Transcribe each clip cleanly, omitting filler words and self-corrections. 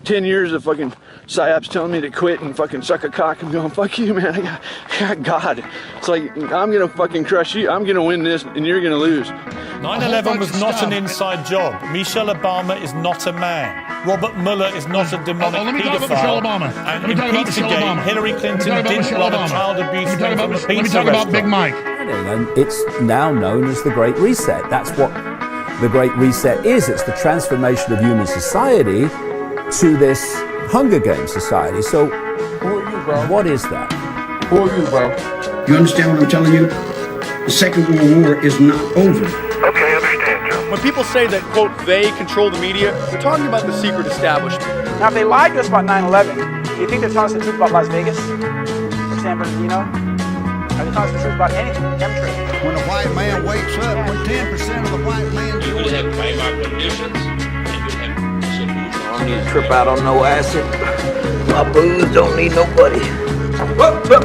10 years of fucking psyops telling me to quit and fucking suck a cock. I'm going, fuck you, man. I got God. It's like, I'm gonna fucking crush you. I'm gonna win this and you're gonna lose. 9/11 was not an inside job. Michelle Obama is not a man. Robert Mueller is not a demonic paedophile. And in Pizzagate, Hillary Clinton didn't rob a child abuse ring from a pizza restaurant. Let me talk about Big Mike. And it's now known as the Great Reset. That's what the Great Reset is. It's the transformation of human society to this Hunger Games society. So, who are you, bro? What is that? Who are you, bro? You understand what I'm telling you? The Second World War is not over. Okay, understand, Joe. When people say that, quote, they control the media, they're talking about the secret establishment. Now, if they lied to us about 9/11, do you think they're telling us the truth about Las Vegas or San Bernardino? Are they telling us the truth about anything? Chemtrails. When a white man wakes up, when 10% of the white man... You will have climate conditions, and you'll have solutions. I don't need to trip out on no acid. My booze don't need nobody. Whoop, whoop.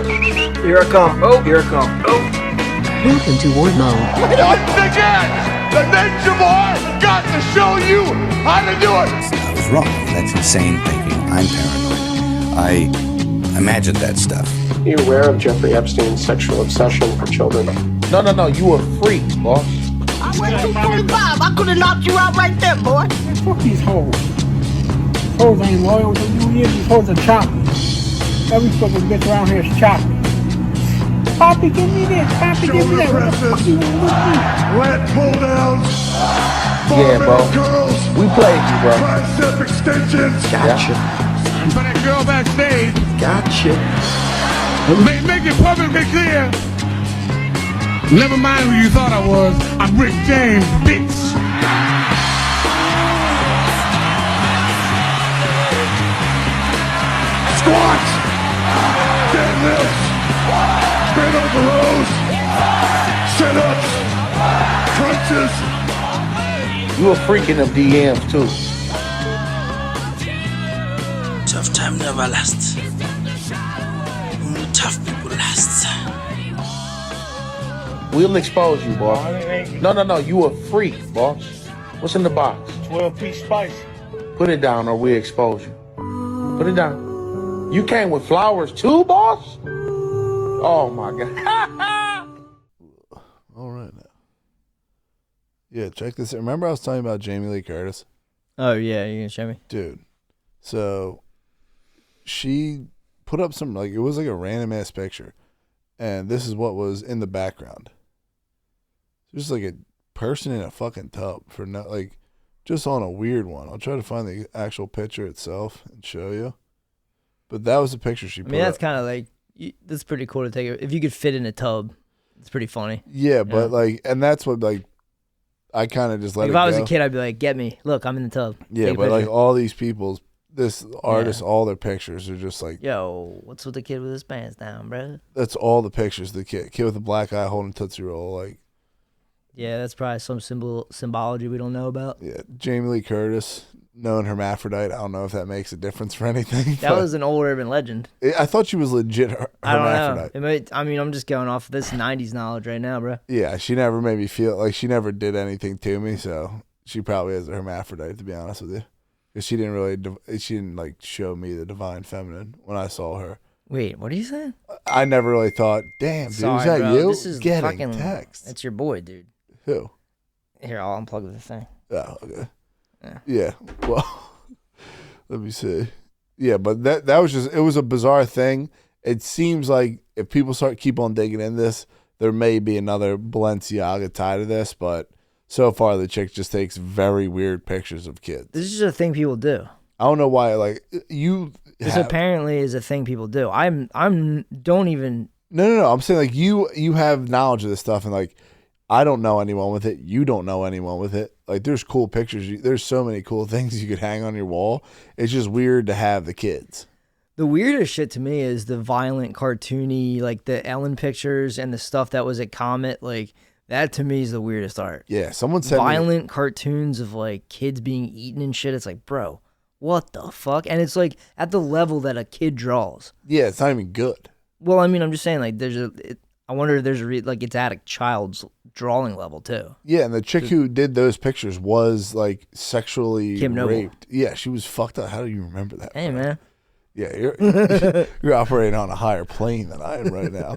Here I come. Oh, here I come. Oh. Welcome to Ward Mode. Once again, the Ninja Boy got to show you how to do it. I was wrong. That's insane thinking. I'm paranoid. I imagined that stuff. Are you aware of Jeffrey Epstein's sexual obsession for children? No, you a freak, boss. I went 245. I could have knocked you out right there, boy. Man, fuck these hoes. Hoes ain't loyal to you. These hoes are choppy. Every fucking bitch around here is choppy. Poppy, give me this. Poppy, give me that. What the fuck you want with me? Red pull downs. Yeah, bro. Curls, we played you, bro. Bicep extensions. Gotcha. For that girl backstage. Gotcha. Make it perfectly clear. Never mind who you thought I was. I'm Rick James, bitch. Squats. Deadlifts. Bent over rows. Sit-ups. Crunches. You a freak in them DMs too. Tough time never lasts. Only tough people last. We'll expose you, boss. No, you a freak, boss. What's in the box? 12-piece spice. Put it down or we expose you. Put it down. You came with flowers too, boss? Oh my God. All right now. Yeah, check this out. Remember I was talking about Jamie Lee Curtis? Oh yeah, you gonna show me? Dude. So she put up some, like, it was like a random ass picture. And this is what was in the background. Just like a person in a fucking tub for no, like, just on a weird one. I'll try to find the actual picture itself and show you. But that was the picture she put up. I mean, that's kind of like, that's pretty cool to take. If you could fit in a tub, it's pretty funny. Yeah, but like, and that's what, like, I kind of just let it go. If I was a kid, I'd be like, get me. Look, I'm in the tub. Yeah, but like all these people's, this artist, all their pictures are just like, yo, what's with the kid with his pants down, bro? That's all the pictures of the kid with a black eye holding Tootsie Roll, like. Yeah, that's probably some symbology we don't know about. Yeah, Jamie Lee Curtis, known hermaphrodite. I don't know if that makes a difference for anything. That was an old urban legend. I thought she was legit hermaphrodite. I don't know. I mean, I'm just going off this 90s knowledge right now, bro. Yeah, she never made me feel like she never did anything to me, so she probably is a hermaphrodite, to be honest with you. Because she didn't like show me the divine feminine when I saw her. Wait, what are you saying? I never really thought, damn, dude, sorry, is that bro. you? This is getting fucking text. That's your boy, dude. Who? Here, I'll unplug this thing. Oh, okay. Yeah. Well, let me see. Yeah, but that was just, it was a bizarre thing. It seems like if people keep on digging in this, there may be another Balenciaga tie to this, but so far the chick just takes very weird pictures of kids. This is a thing people do. I don't know why, like, you. This apparently is a thing people do. Don't even. No. I'm saying, like, you have knowledge of this stuff, and like, I don't know anyone with it. You don't know anyone with it. Like, there's cool pictures. There's so many cool things you could hang on your wall. It's just weird to have the kids. The weirdest shit to me is the violent, cartoony, like the Ellen pictures and the stuff that was at Comet. Like, that to me is the weirdest art. Yeah, someone said violent cartoons of like kids being eaten and shit. It's like, bro, what the fuck? And it's like at the level that a kid draws. Yeah, it's not even good. Well, I mean, I'm just saying, like, I wonder if there's like it's at a child's drawing level too. Yeah, and the chick who did those pictures was like sexually Kim Noble. raped. Yeah, she was fucked up. How do you remember that? Hey, man. Yeah, you're operating on a higher plane than I am right now.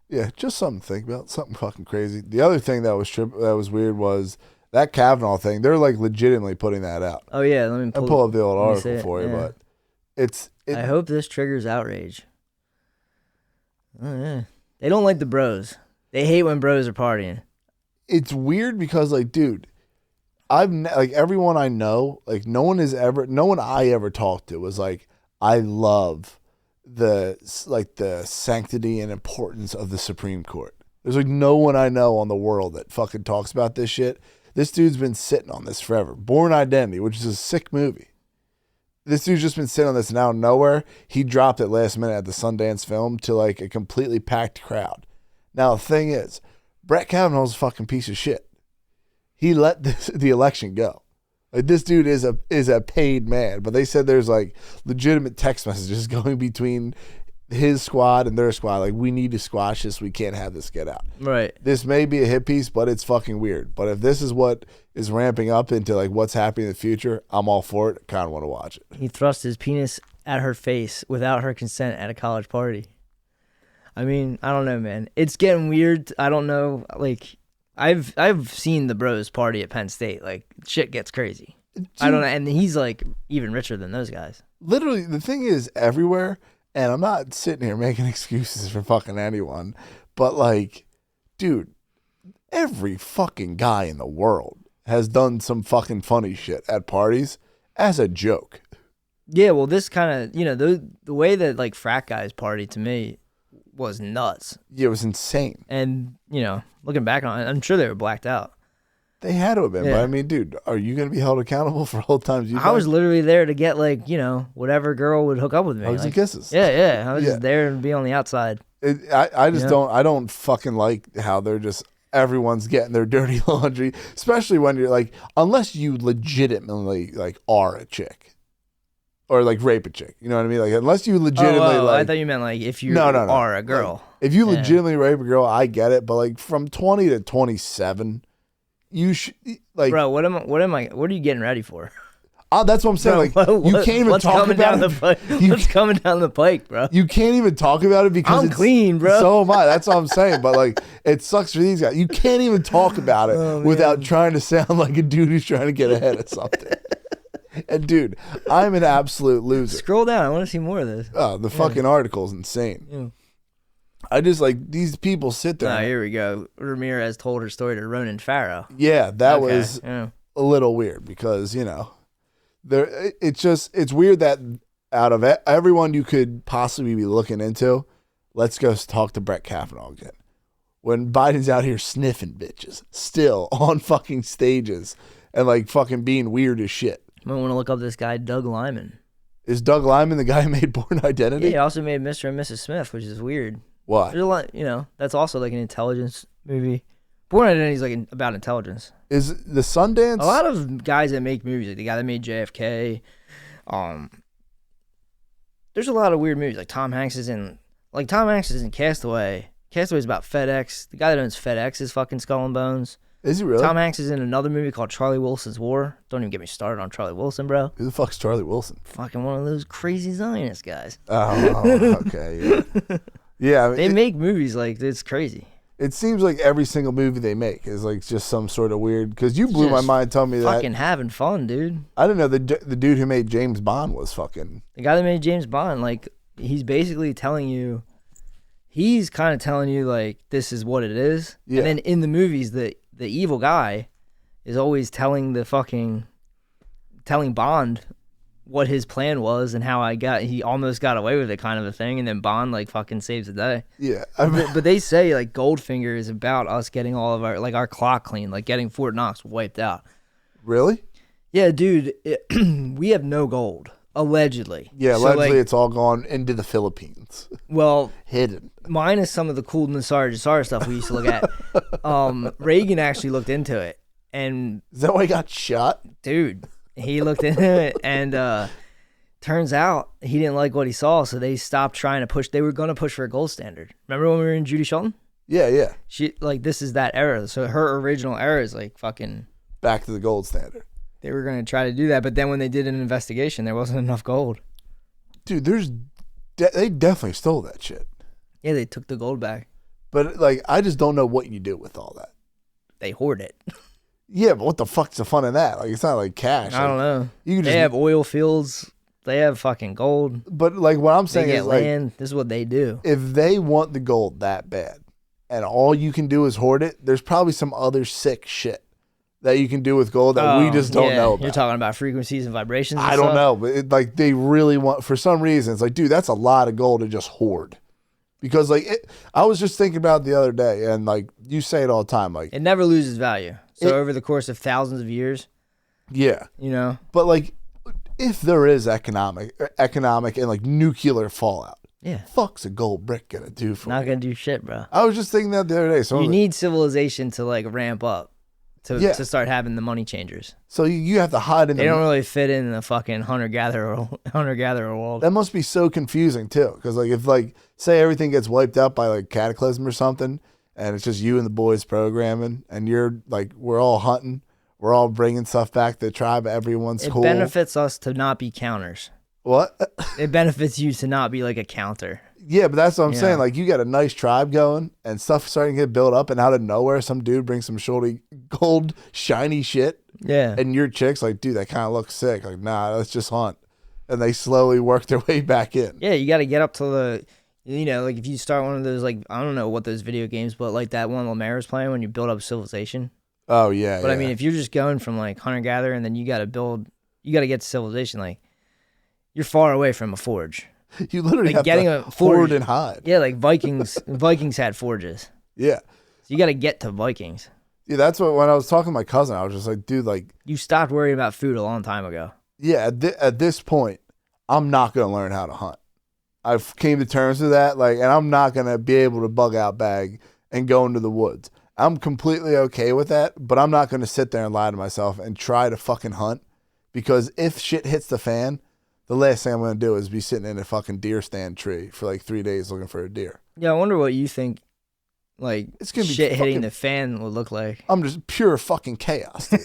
Yeah, just something to think about. Something fucking crazy. The other thing that was weird was that Kavanaugh thing. They're like legitimately putting that out. Oh yeah, let me pull up the old article for you, yeah. but I hope this triggers outrage. Oh yeah, they don't like the bros. They hate when bros are partying. It's weird because like, dude, like everyone I know, like no one I ever talked to was like, I love the sanctity and importance of the Supreme Court. There's like no one I know on the world that fucking talks about this shit. This dude's been sitting on this forever. Born Identity, which is a sick movie. This dude's just been sitting on this, and out of nowhere, he dropped it last minute at the Sundance Film to like a completely packed crowd. Now the thing is, Brett Kavanaugh's a fucking piece of shit. He let the election go. Like this dude is a paid man, but they said there's like legitimate text messages going between his squad and their squad. Like, we need to squash this. We can't have this get out. Right. This may be a hit piece, but it's fucking weird. But if this is what is ramping up into like what's happening in the future, I'm all for it. I kind of want to watch it. He thrust his penis at her face without her consent at a college party. I mean, I don't know, man. It's getting weird. I don't know. Like, I've seen the bros party at Penn State. Like, shit gets crazy. Dude, I don't know. And he's like even richer than those guys. Literally, the thing is everywhere. And I'm not sitting here making excuses for fucking anyone, but like, dude, every fucking guy in the world has done some fucking funny shit at parties as a joke. Yeah, well, this kind of, the way that like frat guys party to me was nuts. Yeah, it was insane. And, looking back on it, I'm sure they were blacked out. They had to have been, but I mean, dude, are you going to be held accountable for all the times you I was literally there to get, like, whatever girl would hook up with me. Hugs and kisses. Yeah. I was just there to be on the outside. I don't fucking like how they're just, everyone's getting their dirty laundry, especially when you're like, unless you legitimately, like, are a chick. Or, like, rape a chick. You know what I mean? Like, unless you legitimately, like... I thought you meant, like, if you are a girl. Like, if you legitimately rape a girl, I get it. But, like, from 20 to 27... You should like, bro. What are you getting ready for? That's what I'm saying. Bro, like, you can't even talk about it. What's coming down the pike, bro? You can't even talk about it because I'm clean, bro. So am I. That's what I'm saying. But like, it sucks for these guys. You can't even talk about it without trying to sound like a dude who's trying to get ahead of something. And dude, I'm an absolute loser. Scroll down. I want to see more of this. Oh, the fucking article's insane. Yeah. I just like these people sit there. Here we go. Ramirez told her story to Ronan Farrow. Yeah, that was a little weird because it's weird that out of everyone you could possibly be looking into, let's go talk to Brett Kavanaugh again. When Biden's out here sniffing bitches, still on fucking stages and like fucking being weird as shit. You might want to look up this guy Doug Lyman. Is Doug Lyman the guy who made Born Identity? Yeah, he also made Mr. and Mrs. Smith, which is weird. Why? There's a lot, that's also like an intelligence movie. Born Identity is like about intelligence. Is the Sundance? A lot of guys that make movies, like the guy that made JFK, there's a lot of weird movies. Like Tom Hanks is in Castaway. Castaway's about FedEx. The guy that owns FedEx is fucking Skull and Bones. Is he really? Tom Hanks is in another movie called Charlie Wilson's War. Don't even get me started on Charlie Wilson, bro. Who the fuck's Charlie Wilson? Fucking one of those crazy Zionist guys. Oh, okay. Yeah. Yeah, I mean, they make movies like it's crazy. It seems like every single movie they make is like just some sort of weird. Because you blew my mind telling me that. Fucking having fun, dude. I didn't know the dude who made James Bond was fucking. The guy that made James Bond, like he's basically telling you, he's kind of telling you like this is what it is. Yeah. And then in the movies, the evil guy is always telling Bond what his plan was and how he almost got away with it kind of a thing, and then Bond like fucking saves the day. Yeah. But they say like Goldfinger is about us getting all of our clock clean, like getting Fort Knox wiped out. Really? Yeah, dude. We have no gold, allegedly. Yeah, allegedly it's all gone into the Philippines. Well, hidden. Minus some of the cool Nassar Jassar stuff we used to look at. Reagan actually looked into it. And is that why he got shot? Dude. He looked into it, and turns out he didn't like what he saw, so they stopped trying to push. They were going to push for a gold standard. Remember when we were in Judy Shelton? Yeah, yeah. She like this is that era. So her original era is like fucking back to the gold standard. They were gonna try to do that, but then when they did an investigation, there wasn't enough gold. Dude, they definitely stole that shit. Yeah, they took the gold back. But like, I just don't know what you do with all that. They hoard it. Yeah, but what the fuck's the fun of that? Like, it's not like cash. I don't know. You can they have oil fields. They have fucking gold. But like, what I'm saying they get is land. Like, this is what they do. If they want the gold that bad, and all you can do is hoard it, there's probably some other sick shit that you can do with gold that we just don't know about. You're talking about frequencies and vibrations. And I don't know, but like they really want, for some reason, it's like, dude, that's a lot of gold to just hoard. Because like I was just thinking about it the other day, and like you say it all the time, like it never loses value. So over the course of thousands of years, yeah, you know. But like, if there is economic and like nuclear fallout, yeah, fuck's a gold brick gonna do for? Not gonna do shit, bro. I was just thinking that the other day. So you need civilization to like ramp up to start having the money changers. So you have to hide in. They don't really fit in the fucking hunter gatherer world. That must be so confusing too, because like if like say everything gets wiped out by like cataclysm or something, and it's just you and the boys programming, and you're like we're all hunting, we're all bringing stuff back to the tribe. Everyone's cool. It benefits us to not be counters. What? It benefits you to not be like a counter. Yeah, but that's what I'm saying. Like, you got a nice tribe going and stuff starting to get built up, and out of nowhere, some dude brings some shorty gold, shiny shit. Yeah. And your chick's like, dude, that kind of looks sick. Like, nah, let's just hunt. And they slowly work their way back in. Yeah, you got to get up to the, you know, like if you start one of those, like, I don't know what those video games, but like that one Lemaire's playing when you build up civilization. Oh, yeah. But I mean, if you're just going from like hunter-gatherer and then you got to get to civilization, like, you're far away from a forge. You literally like have getting to a forge hoard and hide. Yeah, like Vikings had forges. Yeah. So you got to get to Vikings. Yeah, that's what, when I was talking to my cousin, I was just like, dude, like. You stopped worrying about food a long time ago. Yeah, at this point, I'm not going to learn how to hunt. I've came to terms with that, like, and I'm not going to be able to bug out bag and go into the woods. I'm completely okay with that, but I'm not going to sit there and lie to myself and try to fucking hunt, because if shit hits the fan, the last thing I'm going to do is be sitting in a fucking deer stand tree for like 3 days looking for a deer. Yeah, I wonder what you think, like, it's gonna be shit fucking, hitting the fan would look like. I'm just pure fucking chaos, dude.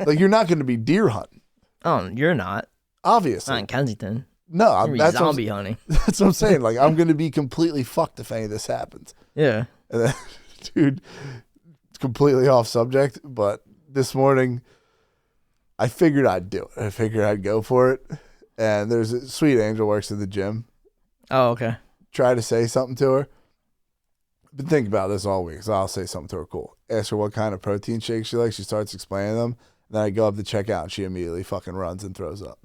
Like, you're not going to be deer hunting. Oh, you're not. Obviously. Not in Kensington. No, that's zombie hunting. That's what I'm saying. Like, I'm going to be completely fucked if any of this happens. Yeah. And then, dude, it's completely off subject, but this morning, I figured I'd do it. I figured I'd go for it. And there's a sweet angel works at the gym. Oh, okay. Try to say something to her. Been thinking about this all week, so I'll say something to her cool. Ask her what kind of protein shakes she likes. She starts explaining them. Then I go up to check out, and she immediately fucking runs and throws up.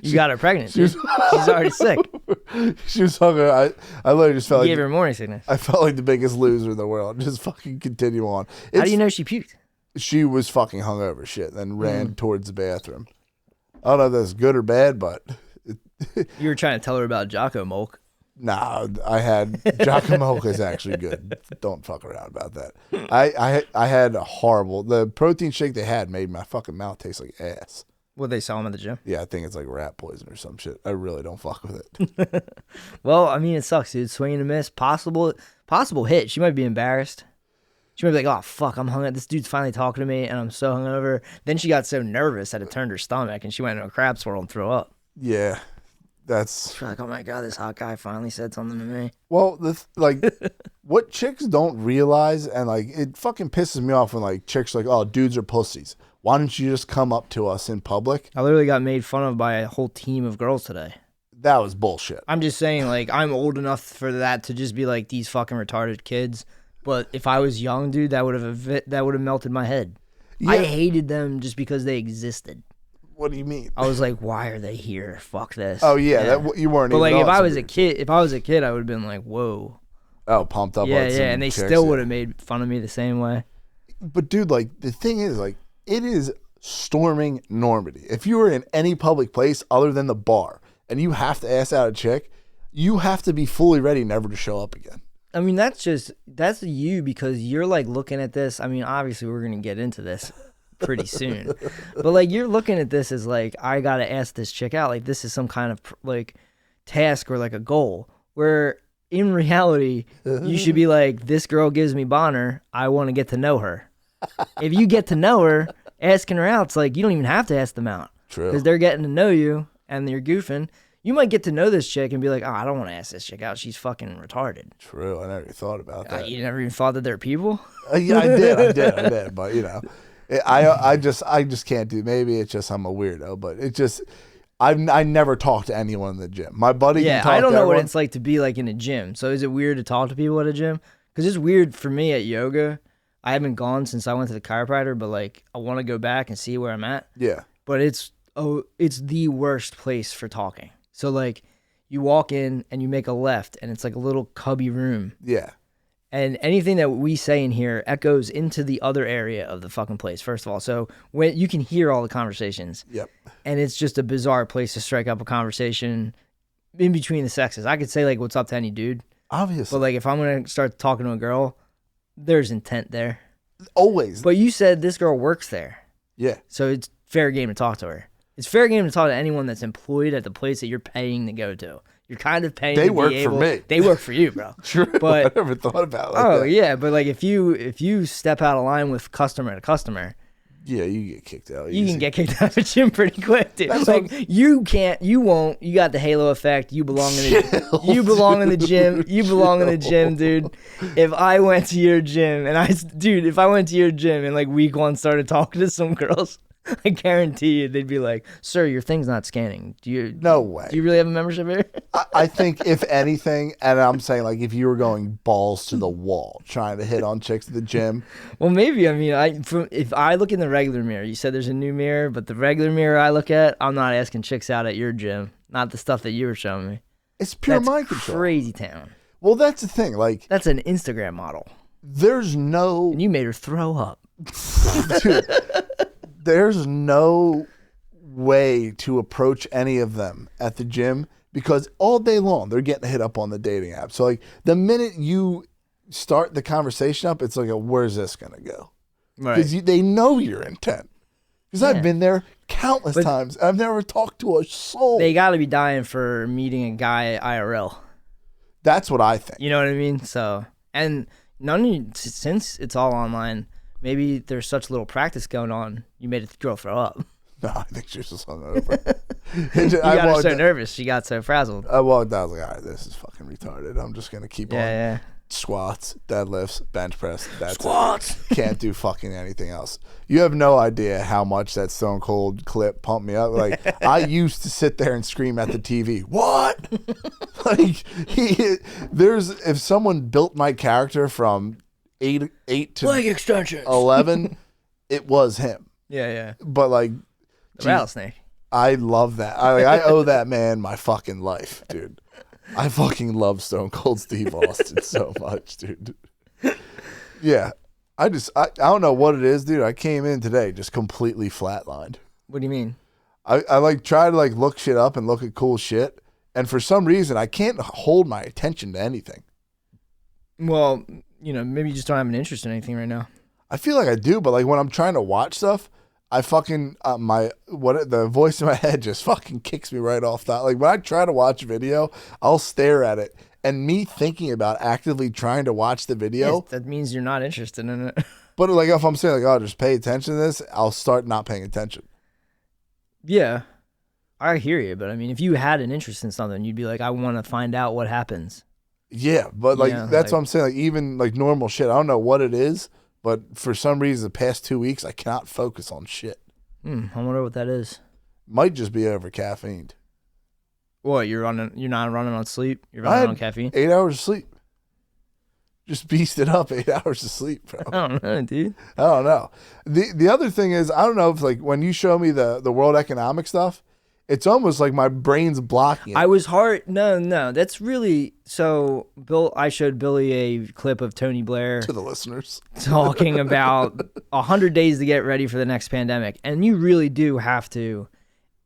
You got her pregnant. She's already sick. She was hungry. I literally just felt you gave her morning sickness. I felt like the biggest loser in the world. Just fucking continue on. How do you know she puked? She was fucking hungover shit, then ran towards the bathroom. I don't know if that's good or bad, but you were trying to tell her about Jocko Milk. Nah, I had Jocko Milk is actually good. Don't fuck around about that. I had a horrible, the protein shake they had made my fucking mouth taste like ass. What, they saw them at the gym? Yeah, I think it's like rat poison or some shit. I really don't fuck with it. Well, I mean, it sucks, dude. Swing and a miss, possible hit. She might be embarrassed. She might be like, oh, fuck, I'm hungover. This dude's finally talking to me, and I'm so hungover. Then she got so nervous that it turned her stomach, and she went into a crab swirl and threw up. Yeah, that's... She's like, oh, my God, this hot guy finally said something to me. Well, what chicks don't realize, and, like, it fucking pisses me off when, like, chicks are like, oh, dudes are pussies. Why don't you just come up to us in public? I literally got made fun of by a whole team of girls today. That was bullshit. I'm just saying, like, I'm old enough for that to just be like, these fucking retarded kids. But if I was young, dude, that would have melted my head. Yeah. I hated them just because they existed. What do you mean? I was like, why are they here? Fuck this. Oh yeah. You weren't. But even like, if I was a kid, I would have been like, whoa. Oh, pumped up. Yeah, yeah, and they still would have made fun of me the same way. But dude, like, the thing is, like, it is storming Normandy. If you were in any public place other than the bar and you have to ask out a chick, you have to be fully ready never to show up again. I mean, that's you, because you're like looking at this. I mean, obviously we're going to get into this pretty soon, but like, you're looking at this as like, I got to ask this chick out. Like, this is some kind of like task or like a goal, where in reality, you should be like, this girl gives me boner. I want to get to know her. If you get to know her, asking her out, it's like you don't even have to ask them out. True. Because they're getting to know you and you're goofing. You might get to know this chick and be like, oh, I don't want to ask this chick out. She's fucking retarded. True. I never even thought about that. You never even thought that there are people? Yeah, I did. But, you know, I just can't do. Maybe it's just I'm a weirdo, but it just I never talk to anyone in the gym. My buddy can talk I don't to know everyone. what it's like to be like in a gym. So is it weird to talk to people at a gym? Because it's weird for me at yoga. I haven't gone since I went to the chiropractor, but like I want to go back and see where I'm at. Yeah. But it's the worst place for talking. So like you walk in and you make a left and it's like a little cubby room. Yeah. And anything that we say in here echoes into the other area of the fucking place, first of all. So when you can hear all the conversations. Yep. And it's just a bizarre place to strike up a conversation in between the sexes. I could say like, what's up to any dude. Obviously. But like if I'm going to start talking to a girl, there's intent there. Always. But you said this girl works there. Yeah. So it's fair game to talk to her. It's fair game to talk to anyone that's employed at the place that you're paying to go to. You're kind of paying. They to work be for able, me. They work for you, bro. True. But I never thought about it like that. yeah, but like if you step out of line with customer to customer, yeah, you get kicked out. You can get kicked out of the gym pretty quick, dude. That's Like you can't, you won't. You got the halo effect. You belong in the, you belong in the gym. You belong in the gym, dude. If I went to your gym and if I went to your gym and like week 1 started talking to some girls, I guarantee you they'd be like, "Sir, your thing's not scanning. No way. Do you really have a membership here?" I think if anything, and I'm saying like if you were going balls to the wall trying to hit on chicks at the gym. Well, maybe. I mean, if I look in the regular mirror, you said there's a new mirror, but the regular mirror I look at, I'm not asking chicks out at your gym. Not the stuff that you were showing me. It's pure That's mind control. Crazy town. Well, that's the thing. Like that's an Instagram model. There's no. And you made her throw up. Dude, there's no way to approach any of them at the gym because all day long they're getting hit up on the dating app. So like the minute you start the conversation up, it's like, where's this gonna go? Because they know your intent. Because I've been there countless times. I've never talked to a soul. They got to be dying for meeting a guy IRL. That's what I think. You know what I mean? So, and none of you, since it's all online, maybe there's such little practice going on, you made a girl throw up. No, I think she was just hungover. You got her so nervous. She got so frazzled. I walked out, I was like, all right, this is fucking retarded. I'm just going to keep on. Yeah. Squats, deadlifts, bench press. That's Squats. It. Can't do fucking anything else. You have no idea how much that Stone Cold clip pumped me up. Like, I used to sit there and scream at the TV, what? Like, if someone built my character from 8 to leg extensions. 11, it was him. Yeah. But like, the rattlesnake. I love that. I owe that man my fucking life, dude. I fucking love Stone Cold Steve Austin so much, dude. Yeah. I don't know what it is, dude. I came in today just completely flatlined. What do you mean? I like try to like look shit up and look at cool shit. And for some reason, I can't hold my attention to anything. Well, maybe you just don't have an interest in anything right now. I feel like I do, but like when I'm trying to watch stuff, I fucking the voice in my head just fucking kicks me right off that. Like when I try to watch a video, I'll stare at it, and me thinking about actively trying to watch the video. Yes, that means you're not interested in it. But like if I'm saying like, oh, just pay attention to this, I'll start not paying attention. Yeah, I hear you, but I mean, if you had an interest in something, you'd be like, I want to find out what happens. Yeah, but like that's what I'm saying. Like even like normal shit, I don't know what it is. But for some reason, the past 2 weeks, I cannot focus on shit. I wonder what that is. Might just be over caffeined. What, you're not running on sleep? You're running on caffeine? 8 hours of sleep. Just beasted up 8 hours of sleep, bro. I don't know, dude. I don't know. The other thing is, I don't know if like when you show me the world economic stuff, it's almost like my brain's blocking it. I was hard. No. That's really so. I showed Billy a clip of Tony Blair to the listeners talking about 100 days to get ready for the next pandemic, and you really do have to.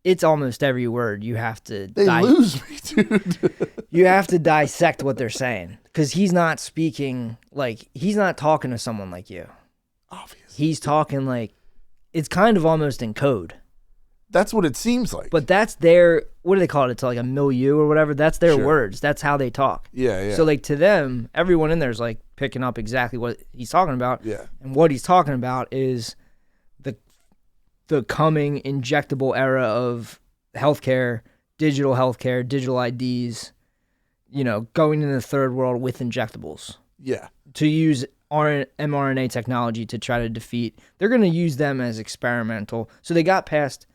It's almost every word you have to. They lose me, dude. You have to dissect what they're saying because he's not speaking like he's not talking to someone like you. Obviously, he's talking like it's kind of almost in code. That's what it seems like. But that's their, what do they call it? It's like a milieu or whatever. That's their words. That's how they talk. Yeah. So like to them, everyone in there is like picking up exactly what he's talking about. Yeah. And what he's talking about is the coming injectable era of healthcare, digital IDs, going into the third world with injectables. Yeah. To use mRNA technology to try to defeat. They're going to use them as experimental. So they got past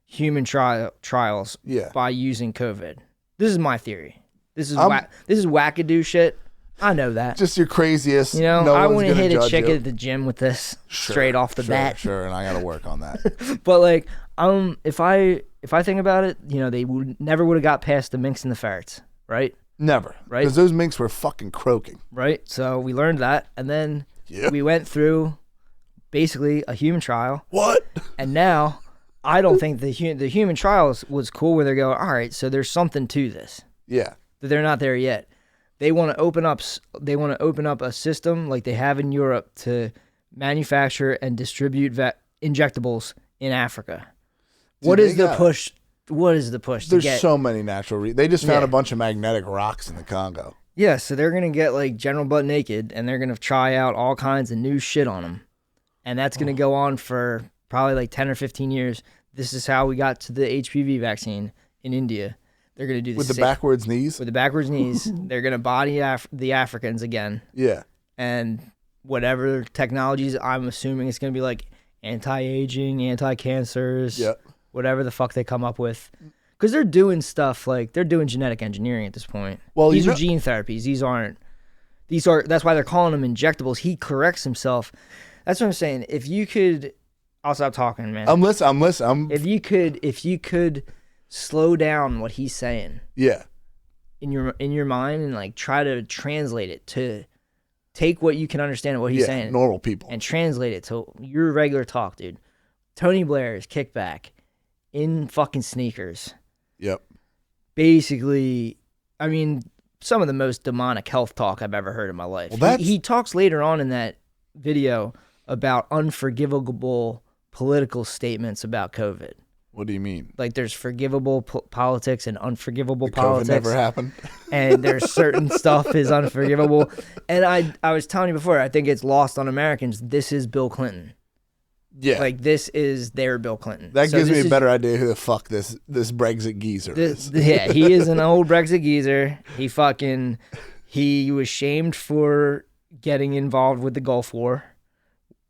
human trials by using COVID. This is my theory. This is wackadoo shit. I know that. Just your craziest. I wouldn't hit a chick at the gym with this straight off the bat. Sure, and I got to work on that. But like, if I think about it, they never would have got past the minks and the ferrets, right? Never, right? Because those minks were fucking croaking, right? So we learned that, and then we went through basically a human trial. What? And now I don't think the human trials was cool. Where they go, all right, so there's something to this. Yeah, that they're not there yet. They want to open up. They want to open up a system like they have in Europe to manufacture and distribute injectables in Africa. Dude, what is the push? What is the push? There's so many natural. They just found a bunch of magnetic rocks in the Congo. Yeah, so they're gonna get like General Butt Naked, and they're gonna try out all kinds of new shit on them, and that's gonna go on for probably like 10 or 15 years. This is how we got to the HPV vaccine in India. They're gonna do with the backwards knees. With the backwards knees, they're gonna body the Africans again. Yeah, and whatever technologies, I'm assuming it's gonna be like anti-aging, anti-cancers. Yep. Whatever the fuck they come up with. Because they're doing stuff like, they're doing genetic engineering at this point. Well, these are gene therapies. These are, that's why they're calling them injectables. He corrects himself. That's what I'm saying. If you could, I'll stop talking, man. I'm listening. If you could slow down what he's saying. Yeah. In your mind and like try to translate it to take what you can understand of what he's saying. Normal people. And translate it to your regular talk, dude. Tony Blair's kickback. In fucking sneakers. Yep. Basically, I mean, some of the most demonic health talk I've ever heard in my life. Well, he talks later on in that video about unforgivable political statements about COVID. What do you mean? Like there's forgivable politics and unforgivable COVID politics. Never happened. And there's certain stuff is unforgivable. And I was telling you before, I think it's lost on Americans. This is Bill Clinton. Yeah. Like, this is their Bill Clinton. That gives me a better idea who the fuck this Brexit geezer is. Yeah, he is an old Brexit geezer. He was shamed for getting involved with the Gulf War.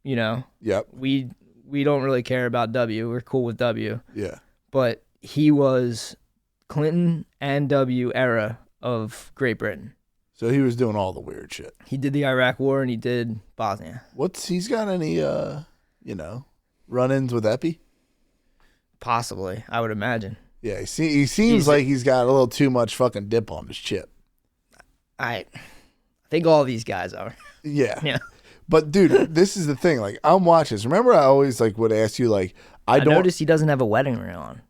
Yep. We don't really care about W. We're cool with W. Yeah. But he was Clinton and W era of Great Britain. So he was doing all the weird shit. He did the Iraq War and he did Bosnia. He's got any run-ins with Epi? Possibly, I would imagine. Yeah, he seems like he's got a little too much fucking dip on his chip. I think all these guys are. Yeah. Yeah. But dude, this is the thing. Like, I'm watching this. Remember, I always would ask you I noticed he doesn't have a wedding ring on.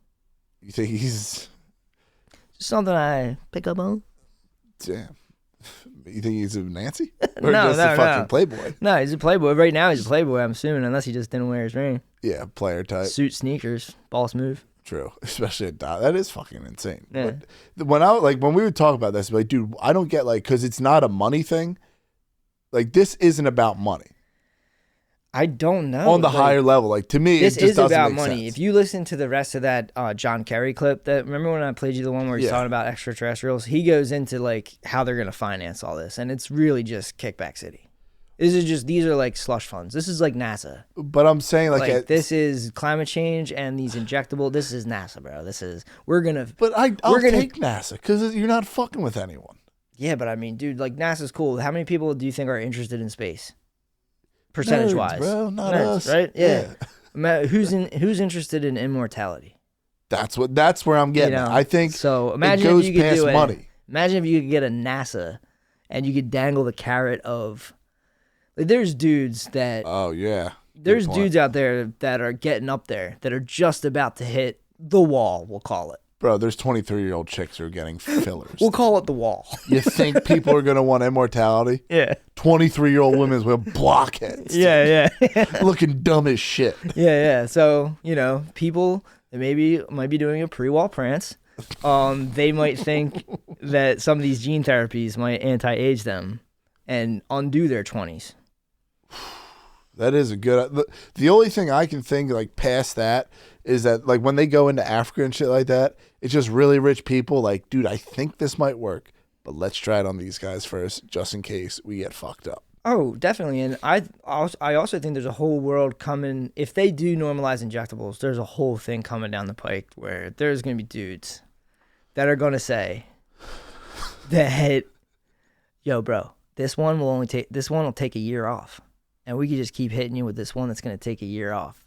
You think he's something I pick up on? Damn. You think he's a Nancy? Or just a fucking playboy? No, he's a playboy. Right now he's a playboy, I'm assuming, unless he just didn't wear his ring. Yeah, player type. Suit, sneakers, boss move. True. Especially at that is fucking insane. Yeah. But when we would talk about this, dude, I don't get because it's not a money thing. This isn't about money. I don't know. On the higher level, to me, this it just is doesn't about make money. sense. If you listen to the rest of that John Kerry clip, remember when I played you the one where he's talking about extraterrestrials? He goes into how they're gonna finance all this, and it's really just kickback city. These are slush funds. This is like NASA. But I'm saying this is climate change and these injectable. This is NASA, bro. But I'll take NASA because you're not fucking with anyone. Yeah, but I mean, dude, NASA's cool. How many people do you think are interested in space? Percentage wise, bro, not nerds, us, right? Yeah. Who's interested in immortality? That's where I'm getting. I think so. Imagine it goes if you could past do money. Imagine if you could get a NASA, and you could dangle the carrot of. There's dudes that. Oh yeah. There's dudes out there that are getting up there that are just about to hit the wall. We'll call it. Bro, there's 23-year-old chicks who are getting fillers. We'll call it the wall. You think people are going to want immortality? Yeah. 23-year-old women with blockheads. Yeah. Looking dumb as shit. Yeah. So, people They might be doing a pre-wall prance. They might think that some of these gene therapies might anti-age them and undo their 20s. That is a good. The only thing I can think like past that is that like when they go into Africa and shit like that, it's just really rich people. Like, dude, I think this might work, but let's try it on these guys first, just in case we get fucked up. Oh, definitely. And I also think there's a whole world coming. If they do normalize injectables, there's a whole thing coming down the pike where there's going to be dudes that are going to say that, yo, bro, this one will take a year off. And we could just keep hitting you with this one that's going to take a year off.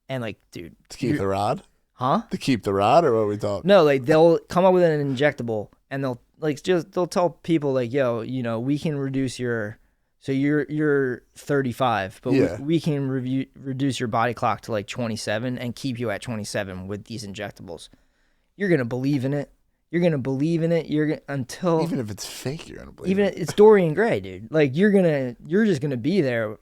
And like, dude. To keep the rod? Huh? To keep the rod, or what are we talking? No, like they'll come up with an injectable and they'll tell people like, yo, we can reduce so you're 35, but we can reduce your body clock to like 27 and keep you at 27 with these injectables. You're going to believe in it. You're going to believe in it. Until even if it's fake, you're going to believe even it. It's Dorian Gray, dude. Like you're just going to be there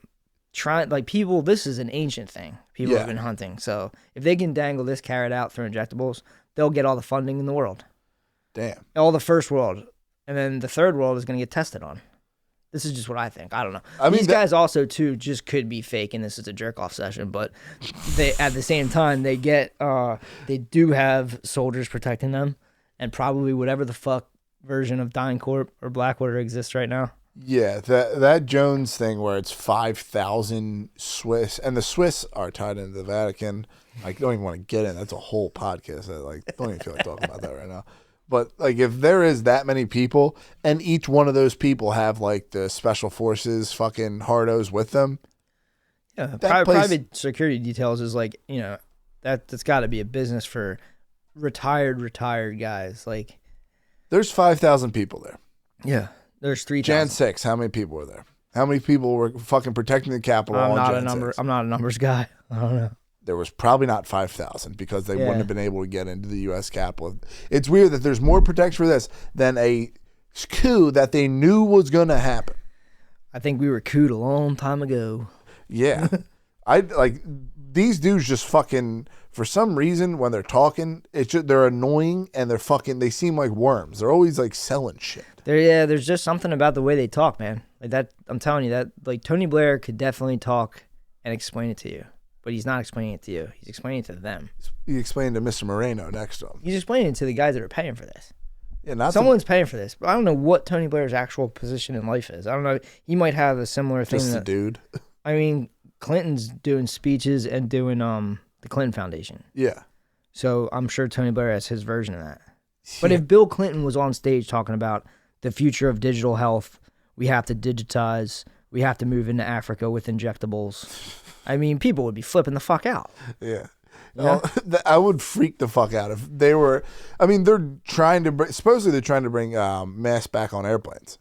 trying, like people, this is an ancient thing. People have been hunting. So if they can dangle this carrot out through injectables, they'll get all the funding in the world. Damn. All the first world. And then the third world is going to get tested on. This is just what I think. I don't know. These guys also, too, just could be fake, and this is a jerk-off session, but they at the same time, they do have soldiers protecting them, and probably whatever the fuck version of DynCorp or Blackwater exists right now. Yeah, that Jones thing where it's 5,000 Swiss, and the Swiss are tied into the Vatican. I don't even want to get in. That's a whole podcast. I don't even feel like talking about that right now. But like, if there is that many people, and each one of those people have like the special forces fucking hardos with them, yeah, private security details is like, that's got to be a business for retired guys. Like, there's 5,000 people there. Yeah, there's 3,000. Jan 6. How many people were there? How many people were fucking protecting the Capitol? I'm not a numbers guy. I don't know. There was probably not 5,000 because they wouldn't have been able to get into the U.S. Capitol. It's weird that there's more protection for this than a coup that they knew was going to happen. I think we were couped a long time ago. Yeah. These dudes just fucking, for some reason, when they're talking, they're annoying and they seem like worms. They're always like selling shit. There's just something about the way they talk, man. Like that, I'm telling you that, like Tony Blair could definitely talk and explain it to you. But he's not explaining it to you. He's explaining it to them. He explained to Mr. Moreno next to him. He's explaining it to the guys that are paying for this. Yeah, someone's paying for this. But I don't know what Tony Blair's actual position in life is. I don't know. He might have a similar thing. Just a dude. I mean, Clinton's doing speeches and doing the Clinton Foundation. Yeah. So I'm sure Tony Blair has his version of that. But if Bill Clinton was on stage talking about the future of digital health, we have to digitize, we have to move into Africa with injectables. I mean, people would be flipping the fuck out. Yeah. I would freak the fuck out if they were. I mean, supposedly they're trying to bring masks back on airplanes.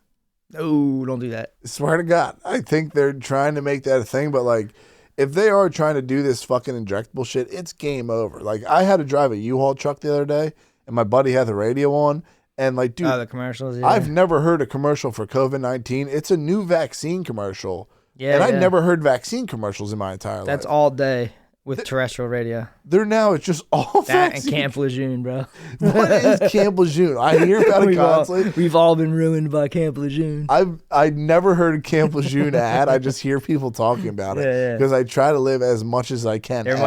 No, don't do that. I swear to God. I think they're trying to make that a thing, but like, if they are trying to do this fucking injectable shit, it's game over. Like, I had to drive a U-Haul truck the other day, and my buddy had the radio on, and like, dude, the commercials. Yeah. I've never heard a commercial for COVID-19. It's a new vaccine commercial. Yeah, and I never heard vaccine commercials in my entire life. That's all day with terrestrial radio. It's just all that vaccine. And Camp Lejeune, bro. What is Camp Lejeune? I hear about it constantly. We've all been ruined by Camp Lejeune. I've never heard a Camp Lejeune ad. I just hear people talking about it because I try to live as much as I can. There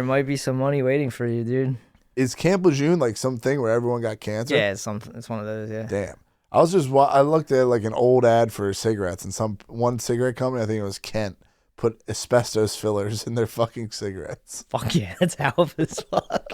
might be some money waiting for you, dude. Is Camp Lejeune like something where everyone got cancer? Yeah, it's one of those. Yeah. Damn. I looked at like an old ad for cigarettes, and one cigarette company, I think it was Kent, put asbestos fillers in their fucking cigarettes. Fuck yeah, that's half as fuck.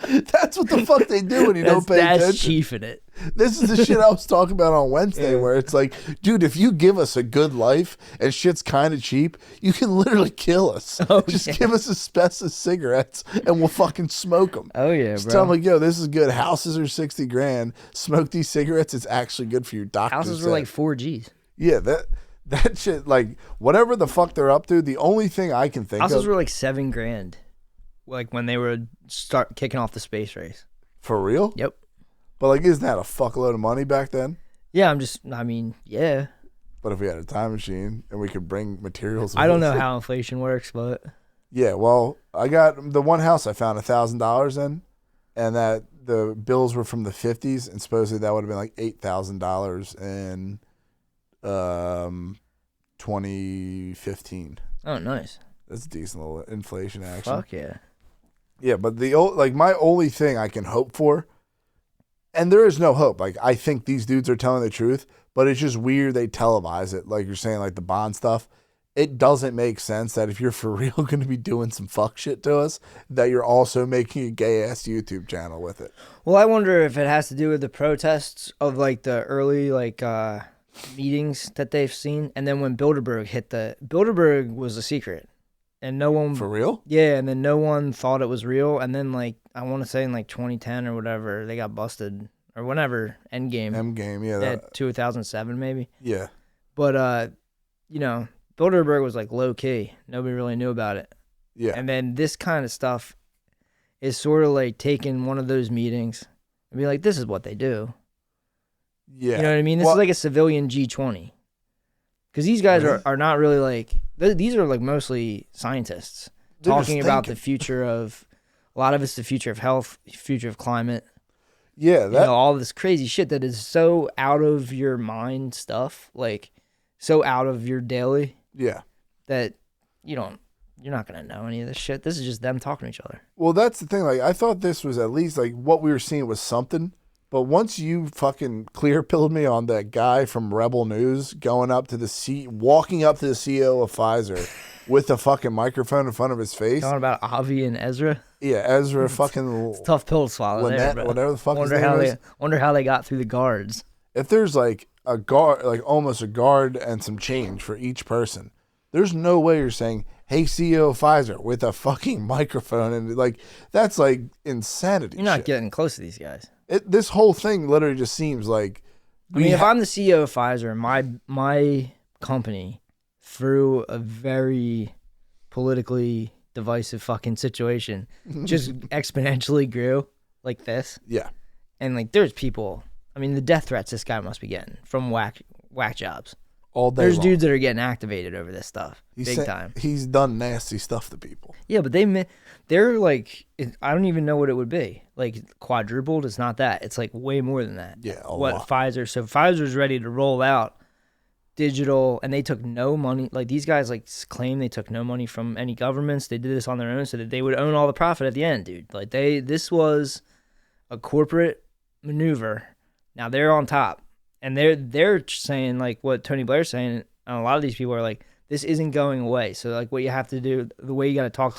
That's what the fuck they do when you don't pay attention. That's chiefing it. This is the shit I was talking about on Wednesday, where it's like, dude, if you give us a good life and shit's kind of cheap, you can literally kill us. Just give us asbestos cigarettes and we'll fucking smoke them. Oh yeah, just bro. tell them like, yo, this is good. Houses are $60,000. Smoke these cigarettes. It's actually good for your doctor. Houses were like 4Gs. Yeah, that shit, like whatever the fuck they're up to. The only thing I can think houses were like $7,000. Like when they were start kicking off the space race. For real? Yep. But like, isn't that a fuckload of money back then? Yeah, yeah. But if we had a time machine and we could bring materials, I don't know how inflation works, but Yeah, well, I got the one house I found $1,000 in, and that the bills were from the 50s, and supposedly that would have been like $8,000 in 2015. Oh, nice. That's a decent little inflation action. Fuck yeah. Yeah, but my only thing I can hope for, and there is no hope. Like, I think these dudes are telling the truth, but it's just weird they televise it. Like you're saying, like the Bond stuff. It doesn't make sense that if you're for real going to be doing some fuck shit to us, that you're also making a gay ass YouTube channel with it. Well, I wonder if it has to do with the protests of like the early meetings that they've seen, and then when Bilderberg Bilderberg was a secret, and no one for real. Yeah, and then no one thought it was real, and then like I want to say in like 2010 or whatever, they got busted or whenever Endgame, yeah, 2007 maybe. Yeah, but Bilderberg was like low key. Nobody really knew about it. Yeah. And then this kind of stuff is sort of like taking one of those meetings and be like, this is what they do. Yeah. You know what I mean? This is like a civilian G20. Because these guys are not really like, these are like mostly scientists talking about the future of, a lot of it's the future of health, future of climate. Yeah. All this crazy shit that is so out of your mind stuff, like so out of your daily. Yeah. That you're not going to know any of this shit. This is just them talking to each other. Well, that's the thing. Like, I thought this was at least like what we were seeing was something. But once you fucking clear-pilled me on that guy from Rebel News walking up to the CEO of Pfizer with a fucking microphone in front of his face. Talking about Avi and Ezra? Yeah, Ezra fucking... It's a tough pill to swallow Lynette, there, bro. whatever the fuck his name is. Wonder how they got through the guards. If there's like a guard, like almost a guard and some change for each person, there's no way you're saying, hey, CEO of Pfizer, with a fucking microphone. And like, that's like insanity. You're not getting close to these guys. This whole thing literally just seems like... if I'm the CEO of Pfizer, my company, through a very politically divisive fucking situation, just exponentially grew like this. Yeah. And like, there's people... I mean, the death threats this guy must be getting from whack jobs. All day There's long. dudes that are getting activated over this stuff. Big time. He's done nasty stuff to people. Yeah, but they're like, I don't even know what it would be. Like quadrupled, it's not that. It's like way more than that. Yeah, a what lot. So Pfizer's ready to roll out digital, and they took no money. Like these guys like claim they took no money from any governments. They did this on their own so that they would own all the profit at the end, dude. Like this was a corporate maneuver. Now they're on top, and they're saying like what Tony Blair's saying, and a lot of these people are like, this isn't going away. So like, what you have to do, the way you got to talk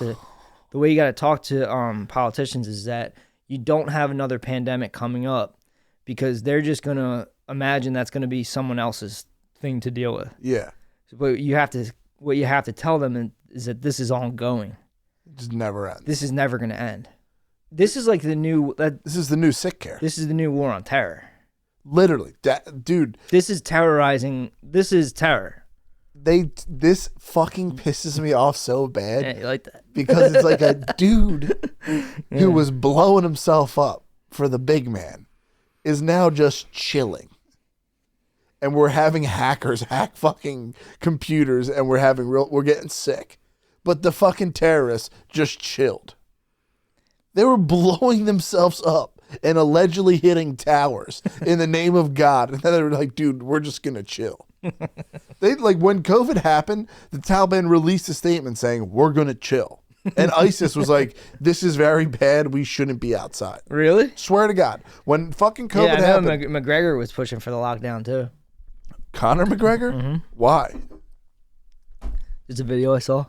to politicians is that you don't have another pandemic coming up, because they're just gonna imagine that's gonna be someone else's thing to deal with. Yeah. But what you have to tell them is that this is ongoing. It just never ends. This is never gonna end. This is like the new. This is the new sick care. This is the new war on terror. Literally, dude. This is terrorizing. This is terror. This fucking pisses me off so bad. Yeah, you like that? Because it's like a dude who was blowing himself up for the big man is now just chilling. And we're having hackers hack fucking computers, and we're getting sick. But the fucking terrorists just chilled. They were blowing themselves up and allegedly hitting towers in the name of God. And then they were like, dude, we're just going to chill. They like, when COVID happened, the Taliban released a statement saying, we're going to chill. And ISIS was like, this is very bad. We shouldn't be outside. Really? Swear to God. When fucking COVID happened. McGregor was pushing for the lockdown too. Conor McGregor? Mm-hmm. Why? There's a video I saw.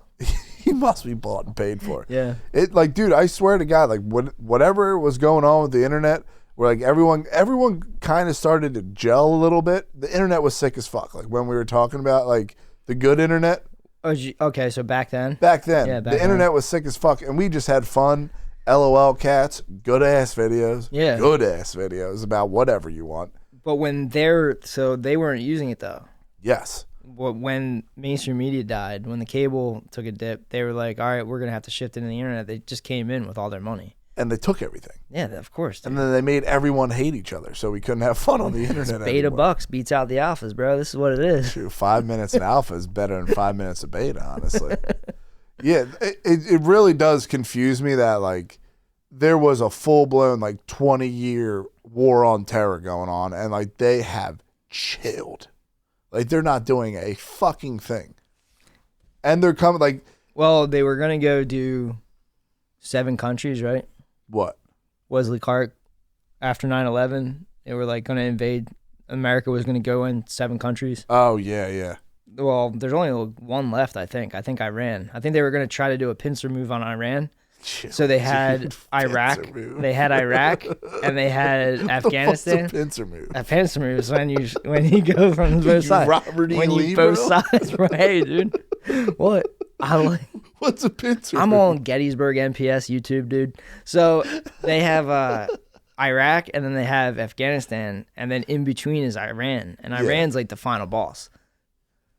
He must be bought and paid for. Yeah. It like, dude, I swear to God, like whatever was going on with the internet, where like everyone kind of started to gel a little bit. The internet was sick as fuck. Like when we were talking about like the good internet. Oh, okay, so back then. Yeah, the internet was sick as fuck, and we just had fun. LOL cats, good ass videos. Yeah. Good ass videos about whatever you want. But when they weren't using it though. Yes. When mainstream media died, when the cable took a dip, they were like, all right, we're going to have to shift into the internet. They just came in with all their money. And they took everything. Yeah, of course. Dude. And then they made everyone hate each other, so we couldn't have fun on the internet beta anymore. bucks beats out the alphas, bro. This is what it is. True. 5 minutes in alpha is better than 5 minutes of beta, honestly. Yeah, it really does confuse me that like there was a full blown like 20-year war on terror going on, and like they have chilled, like they're not doing a fucking thing, and they're coming like. Well, they were gonna go do 7 countries, right? What? Wesley Clark, after 9/11, they were like gonna invade. America was gonna go in 7 countries. Oh yeah, yeah. Well, there's only one left, I think. I think Iran. I think they were going to try to do a pincer move on Iran. So they had Iraq. They had Iraq, and they had Afghanistan. What's a pincer move? A pincer move is when you go from both sides. Robert E. When Lee, you both bro? sides, right, hey, dude? What? What's a pincer? I'm move? on Gettysburg NPS YouTube, dude. So they have Iraq, and then they have Afghanistan, and then in between is Iran, and Iran's like the final boss.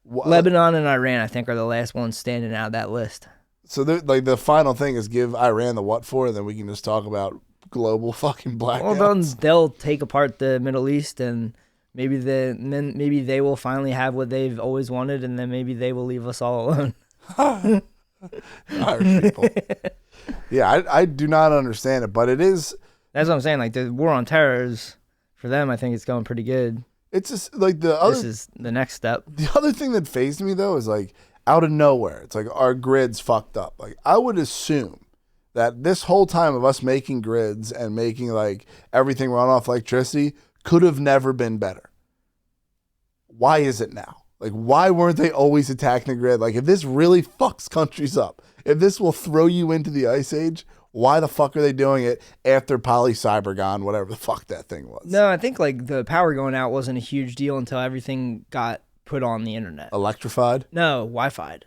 Lebanon and Iran, I think, are the last ones standing out of that list. So like the final thing is give Iran the what for, and then we can just talk about global fucking blackouts. Well, then they'll take apart the Middle East, and maybe they will finally have what they've always wanted, and then maybe they will leave us all alone. Irish people. Yeah, I do not understand it, but it is. That's what I'm saying. Like the war on terror is, for them, I think it's going pretty good. It's just like the other. This is the next step. The other thing that fazed me though is like out of nowhere, it's like our grid's fucked up. Like I would assume that this whole time of us making grids and making like everything run off electricity could have never been better. Why is it now? Like why weren't they always attacking the grid? Like if this really fucks countries up, if this will throw you into the ice age, why the fuck are they doing it after Poly-Cybergon, whatever the fuck that thing was? No, I think like the power going out wasn't a huge deal until everything got put on the internet. Electrified? No, Wi-Fi'd.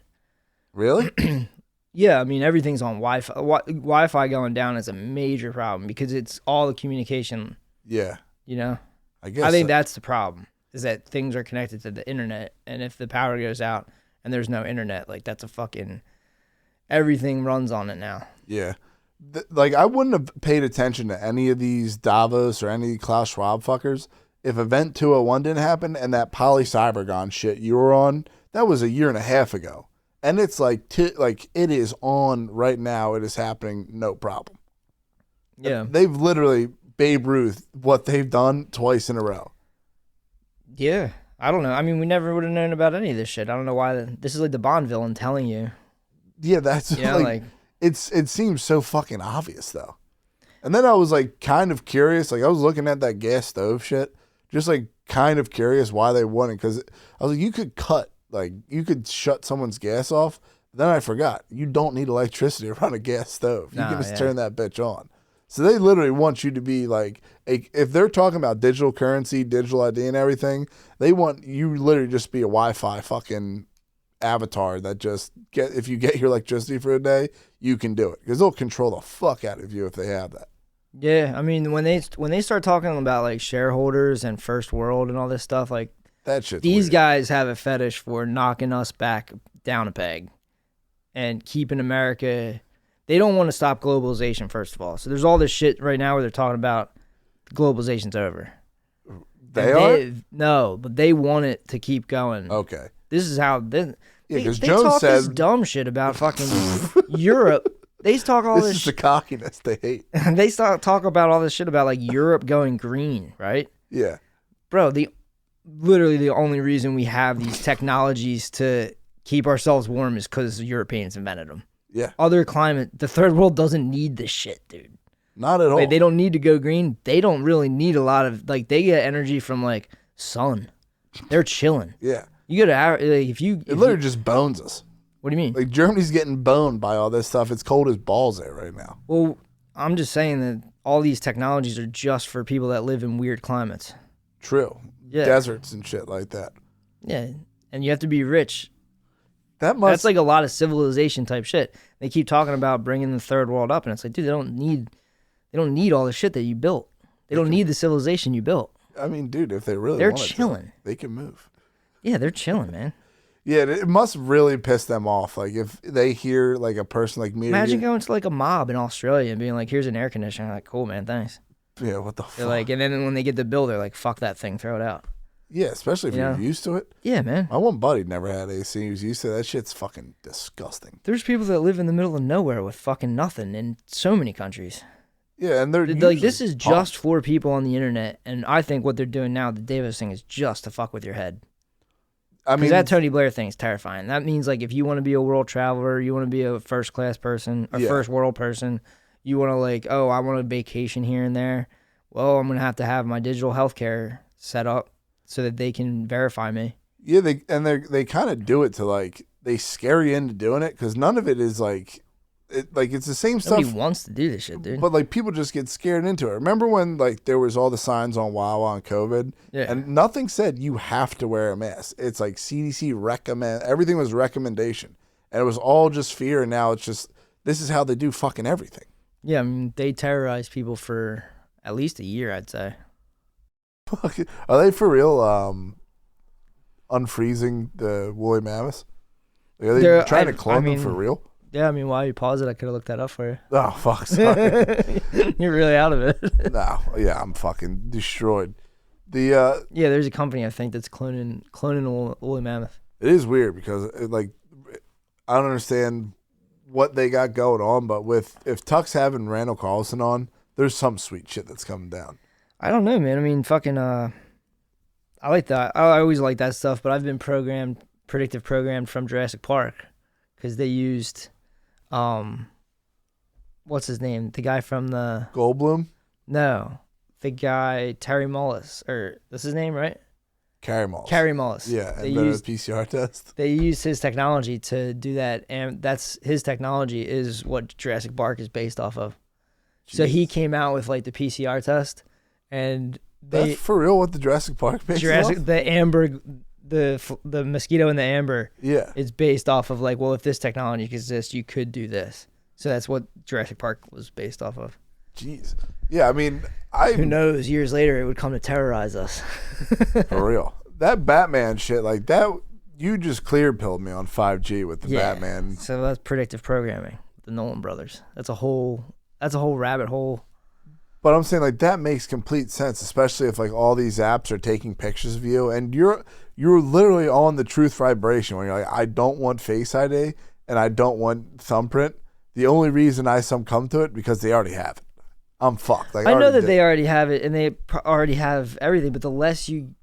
Really? Yeah, I mean everything's on Wi-Fi. Wi-Fi going down is a major problem because it's all the communication. Yeah. You know? I guess I think that's the problem, is that things are connected to the internet, and if the power goes out and there's no internet, like that's a fucking, everything runs on it now. Yeah. Like I wouldn't have paid attention to any of these Davos or any Klaus Schwab fuckers if Event 201 didn't happen, and that Poly-Cybergon shit you were on, that was a year and a half ago. And it's like, like it is on right now. It is happening. No problem. Yeah. They've literally Babe Ruth what they've done twice in a row. Yeah. I don't know. I mean, we never would have known about any of this shit. I don't know why. This is like the Bond villain telling you. Yeah, that's like it seems so fucking obvious though. And then I was like kind of curious. Like I was looking at that gas stove shit, just like kind of curious why they wouldn't. Because I was like, you could you could shut someone's gas off. Then I forgot, you don't need electricity to run a gas stove. You can just turn that bitch on. So they literally want you to be like, if they're talking about digital currency, digital ID and everything, they want you literally just be a Wi-Fi fucking avatar that just if you get your electricity for a day, you can do it because they'll control the fuck out of you if they have that. Yeah, I mean when they start talking about like shareholders and first world and all this stuff, like that shit. These guys have a fetish for knocking us back down a peg and keeping America. They don't want to stop globalization, first of all. So there's all this shit right now where they're talking about globalization's over. No, but they want it to keep going. Okay. This is how they Jones talk said this dumb shit about fucking Europe. They talk all this. This is the cockiness they hate. They talk about all this shit about like Europe going green, right? Yeah, bro. Literally the only reason we have these technologies to keep ourselves warm is because Europeans invented them. Yeah. Other climate, the third world doesn't need this shit, dude. Not at all. Like, they don't need to go green. They don't really need a lot of they get energy from like sun. They're chilling. Yeah. You gotta if it literally just bones us. What do you mean? Like Germany's getting boned by all this stuff. It's cold as balls there right now. Well, I'm just saying that all these technologies are just for people that live in weird climates. True. Yeah. Deserts and shit like that. Yeah. And you have to be rich. That's like a lot of civilization type shit. They keep talking about bringing the third world up, and it's like, dude, they don't need all the shit that you built. They don't need the civilization you built. I mean, dude, if they really they're wanted chilling. They can move. Yeah, they're chilling, man. Yeah, it must really piss them off. Like if they hear like a person like me. Imagine going to like a mob in Australia and being like, "Here's an air conditioner." Like, cool, man, thanks. Yeah, what the They're fuck? like, and then when they get the bill, they're like, "Fuck that thing, throw it out." Yeah, especially if You you're know? used to it. Yeah, man. My one buddy never had AC. He was used to it. That shit's fucking disgusting. There's people that live in the middle of nowhere with fucking nothing in so many countries. Yeah, and they're like, this is usually just pumped. for people on the internet, and I think what they're doing now, the Davos thing, is just to fuck with your head. I mean, that Tony Blair thing is terrifying. That means, like, if you want to be a world traveler, you want to be a first class person, a Yeah. first world person, you want to, like, oh, I want a vacation here and there. Well, I'm gonna have my digital healthcare set up so that they can verify me. Yeah, they kind of do it to, like, they scare you into doing it because none of it is like, it's the same Nobody stuff. wants to do this shit, dude. But like people just get scared into it. Remember when like there was all the signs on Wawa on COVID, Yeah. and nothing said you have to wear a mask. It's like CDC recommend. Everything was recommendation, and it was all just fear. And now it's just this is how they do fucking everything. Yeah, I mean, they terrorize people for at least a year, I'd say. Are they for real? Unfreezing the woolly mammoths? Like, are they trying to clone them for real? Yeah, I mean, while you pause it, I could have looked that up for you. Oh, fuck, sorry. You're really out of it. No, yeah, I'm fucking destroyed. Yeah, there's a company, I think, that's cloning a woolly mammoth. It is weird because, I don't understand what they got going on, but if Tuck's having Randall Carlson on, there's some sweet shit that's coming down. I don't know, man. I mean, fucking, I like that. I always like that stuff, but I've been predictive programmed from Jurassic Park because they used, what's his name? The guy from the... Goldblum? No. The guy, Terry Mullis, or that's his name, right? Carrie Mullis. Carrie Mullis. Yeah, and then a PCR test. They used his technology to do that, and his technology is what Jurassic Park is based off of. Jeez. So he came out with like the PCR test, and that's for real. What the Jurassic Park based off? The amber, the mosquito in the amber. Yeah, is based off of like, well, if this technology exists, you could do this. So that's what Jurassic Park was based off of. Jeez. Yeah, I mean, who knows? Years later, it would come to terrorize us. For real. That Batman shit, like that, you just clear pilled me on 5G with the Batman. So that's predictive programming. The Nolan brothers. That's a whole rabbit hole. But I'm saying like that makes complete sense, especially if like all these apps are taking pictures of you, and you're literally on the truth vibration when you're like, I don't want Face ID and I don't want thumbprint. The only reason I succumb to it because they already have it. I'm fucked. Like, I know that they already have it and they already have everything, but the less you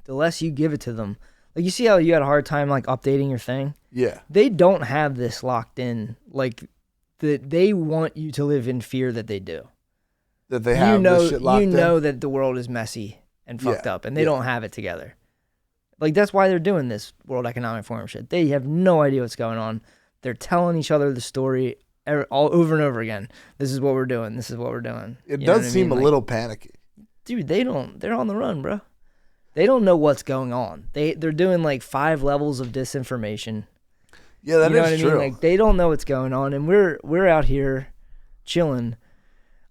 give it to them, like you see how you had a hard time like updating your thing. Yeah, they don't have this locked in. Like they want you to live in fear that they do. That they have this shit locked in. You know that the world is messy and fucked up, and they don't have it together. Like that's why they're doing this World Economic Forum shit. They have no idea what's going on. They're telling each other the story all over and over again. This is what we're doing. This is what we're doing. It does seem a little panicky. Dude, they're on the run, bro. They don't know what's going on. They're doing like 5 levels of disinformation. Yeah, that is true. Like they don't know what's going on, and we're out here chilling.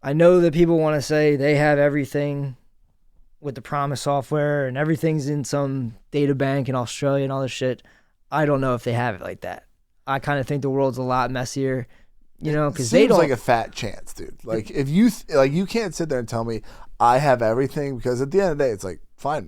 I know that people want to say they have everything with the Promise software and everything's in some data bank in Australia and all this shit. I don't know if they have it like that. I kind of think the world's a lot messier. Because they don't. Seems like a fat chance, dude. Like if you you can't sit there and tell me I have everything, because at the end of the day, it's like find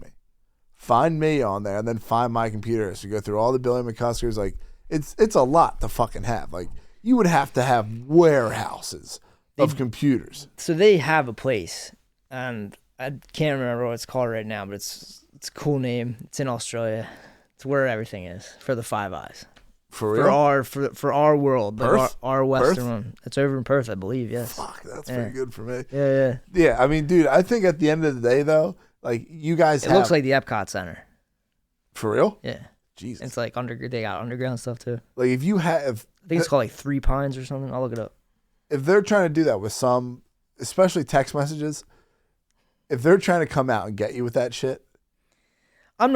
me on there, and then find my computer. So you go through all the Billy McCuskers. Like it's a lot to fucking have. Like you would have to have warehouses of computers. So they have a place, and I can't remember what it's called right now, but it's a cool name. It's in Australia. It's where everything is for the Five Eyes. For real? For our world, Perth? our Western Perth? one. It's over in Perth, I believe. Yes. Fuck, that's pretty good for me. Yeah. Yeah, I mean, dude, I think at the end of the day, though, like you guys, it looks like the Epcot Center. For real? Yeah. Jesus. It's like they got underground stuff too. Like if you have, I think it's called like Three Pines or something. I'll look it up. If they're trying to do that with some, especially text messages, if they're trying to come out and get you with that shit, I'm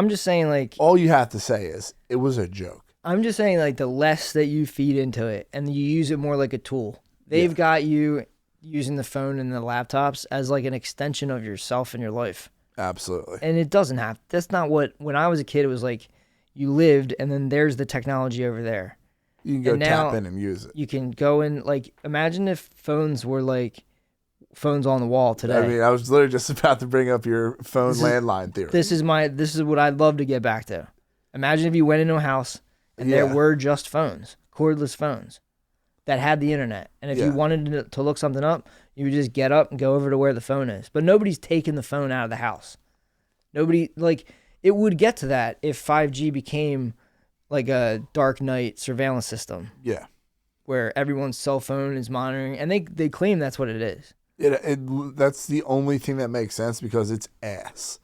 just saying like all you have to say is it was a joke. I'm just saying, like, the less that you feed into it and you use it more like a tool. They've got you using the phone and the laptops as, like, an extension of yourself and your life. Absolutely. And it doesn't have... That's not what... When I was a kid, it was like you lived and then there's the technology over there. You can go tap in and use it. You can go in... Like, imagine if phones were, like, phones on the wall today. I mean, I was literally just about to bring up your phone landline theory. This is what I'd love to get back to. Imagine if you went into a house and there were just phones, cordless phones that had the internet. And if you wanted to look something up, you would just get up and go over to where the phone is. But nobody's taking the phone out of the house. Nobody, like, it would get to that if 5G became like a dark night surveillance system. Yeah. Where everyone's cell phone is monitoring. And they claim that's what it is. That's the only thing that makes sense because it's ass.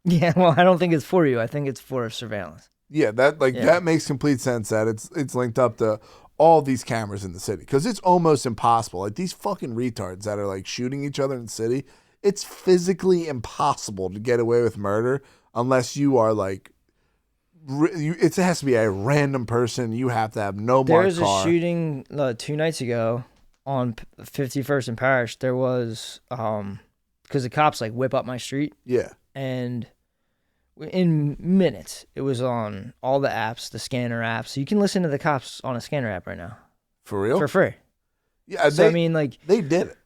Yeah, well, I don't think it's for you. I think it's for surveillance. Yeah, that makes complete sense that it's linked up to all these cameras in the city because it's almost impossible. Like these fucking retards that are like shooting each other in the city, it's physically impossible to get away with murder unless you are like, it has to be a random person. You have to have no marked car. There was a shooting 2 nights ago on 51st and Parish. There was, because the cops like whip up my street. Yeah. And in minutes, it was on all the apps, the scanner apps. So you can listen to the cops on a scanner app right now. For real? For free. Yeah, so I mean, like they did it.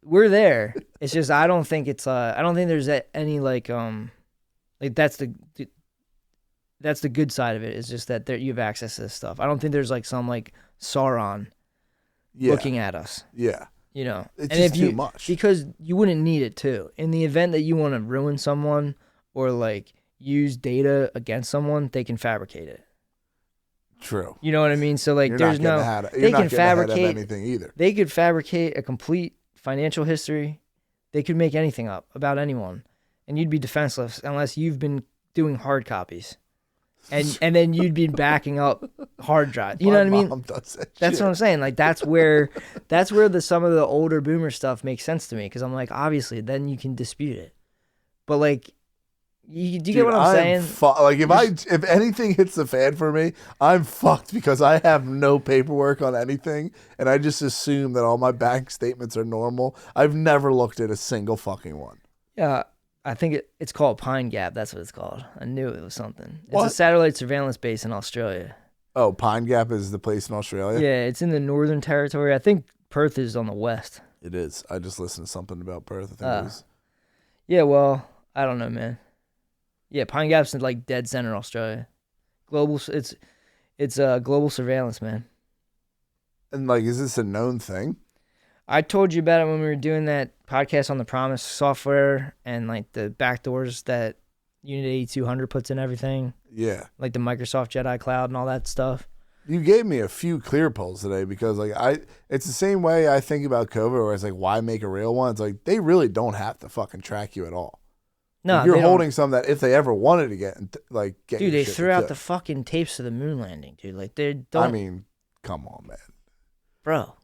We're there. It's just I don't think it's I don't think there's any like that's the good side of it. It's just that you have access to this stuff. I don't think there's like some like Sauron looking at us. Yeah. You know, it's and just if you, too much because you wouldn't need it too. In the event that you want to ruin someone or like use data against someone, they can fabricate it. True. You know what I mean? So like, they can fabricate anything either. They could fabricate a complete financial history. They could make anything up about anyone, and you'd be defenseless unless you've been doing hard copies. And then you'd be backing up hard drive. You know what I mean? That's what I'm saying. Like that's where some of the older boomer stuff makes sense to me because I'm like, obviously, then you can dispute it. But like, do you get what I'm saying? Like if anything hits the fan for me, I'm fucked because I have no paperwork on anything, and I just assume that all my bank statements are normal. I've never looked at a single fucking one. Yeah. I think it's called Pine Gap. That's what it's called. I knew it was something. It's a satellite surveillance base in Australia. Oh, Pine Gap is the place in Australia? Yeah, it's in the Northern Territory. I think Perth is on the west. It is. I just listened to something about Perth. I think it was. Yeah, well, I don't know, man. Yeah, Pine Gap's in like dead center Australia. It's global surveillance, man. And like, is this a known thing? I told you about it when we were doing that podcast on the Promise software and like the backdoors that Unity 8200 puts in everything. Yeah. Like the Microsoft Jedi Cloud and all that stuff. You gave me a few clear polls today because like it's the same way I think about COVID where it's like, why make a real one? It's like, they really don't have to fucking track you at all. No, like, you're holding some that if they ever wanted to get dude, they threw out the fucking tapes of the moon landing, dude. Like they don't. I mean, come on, man. Bro.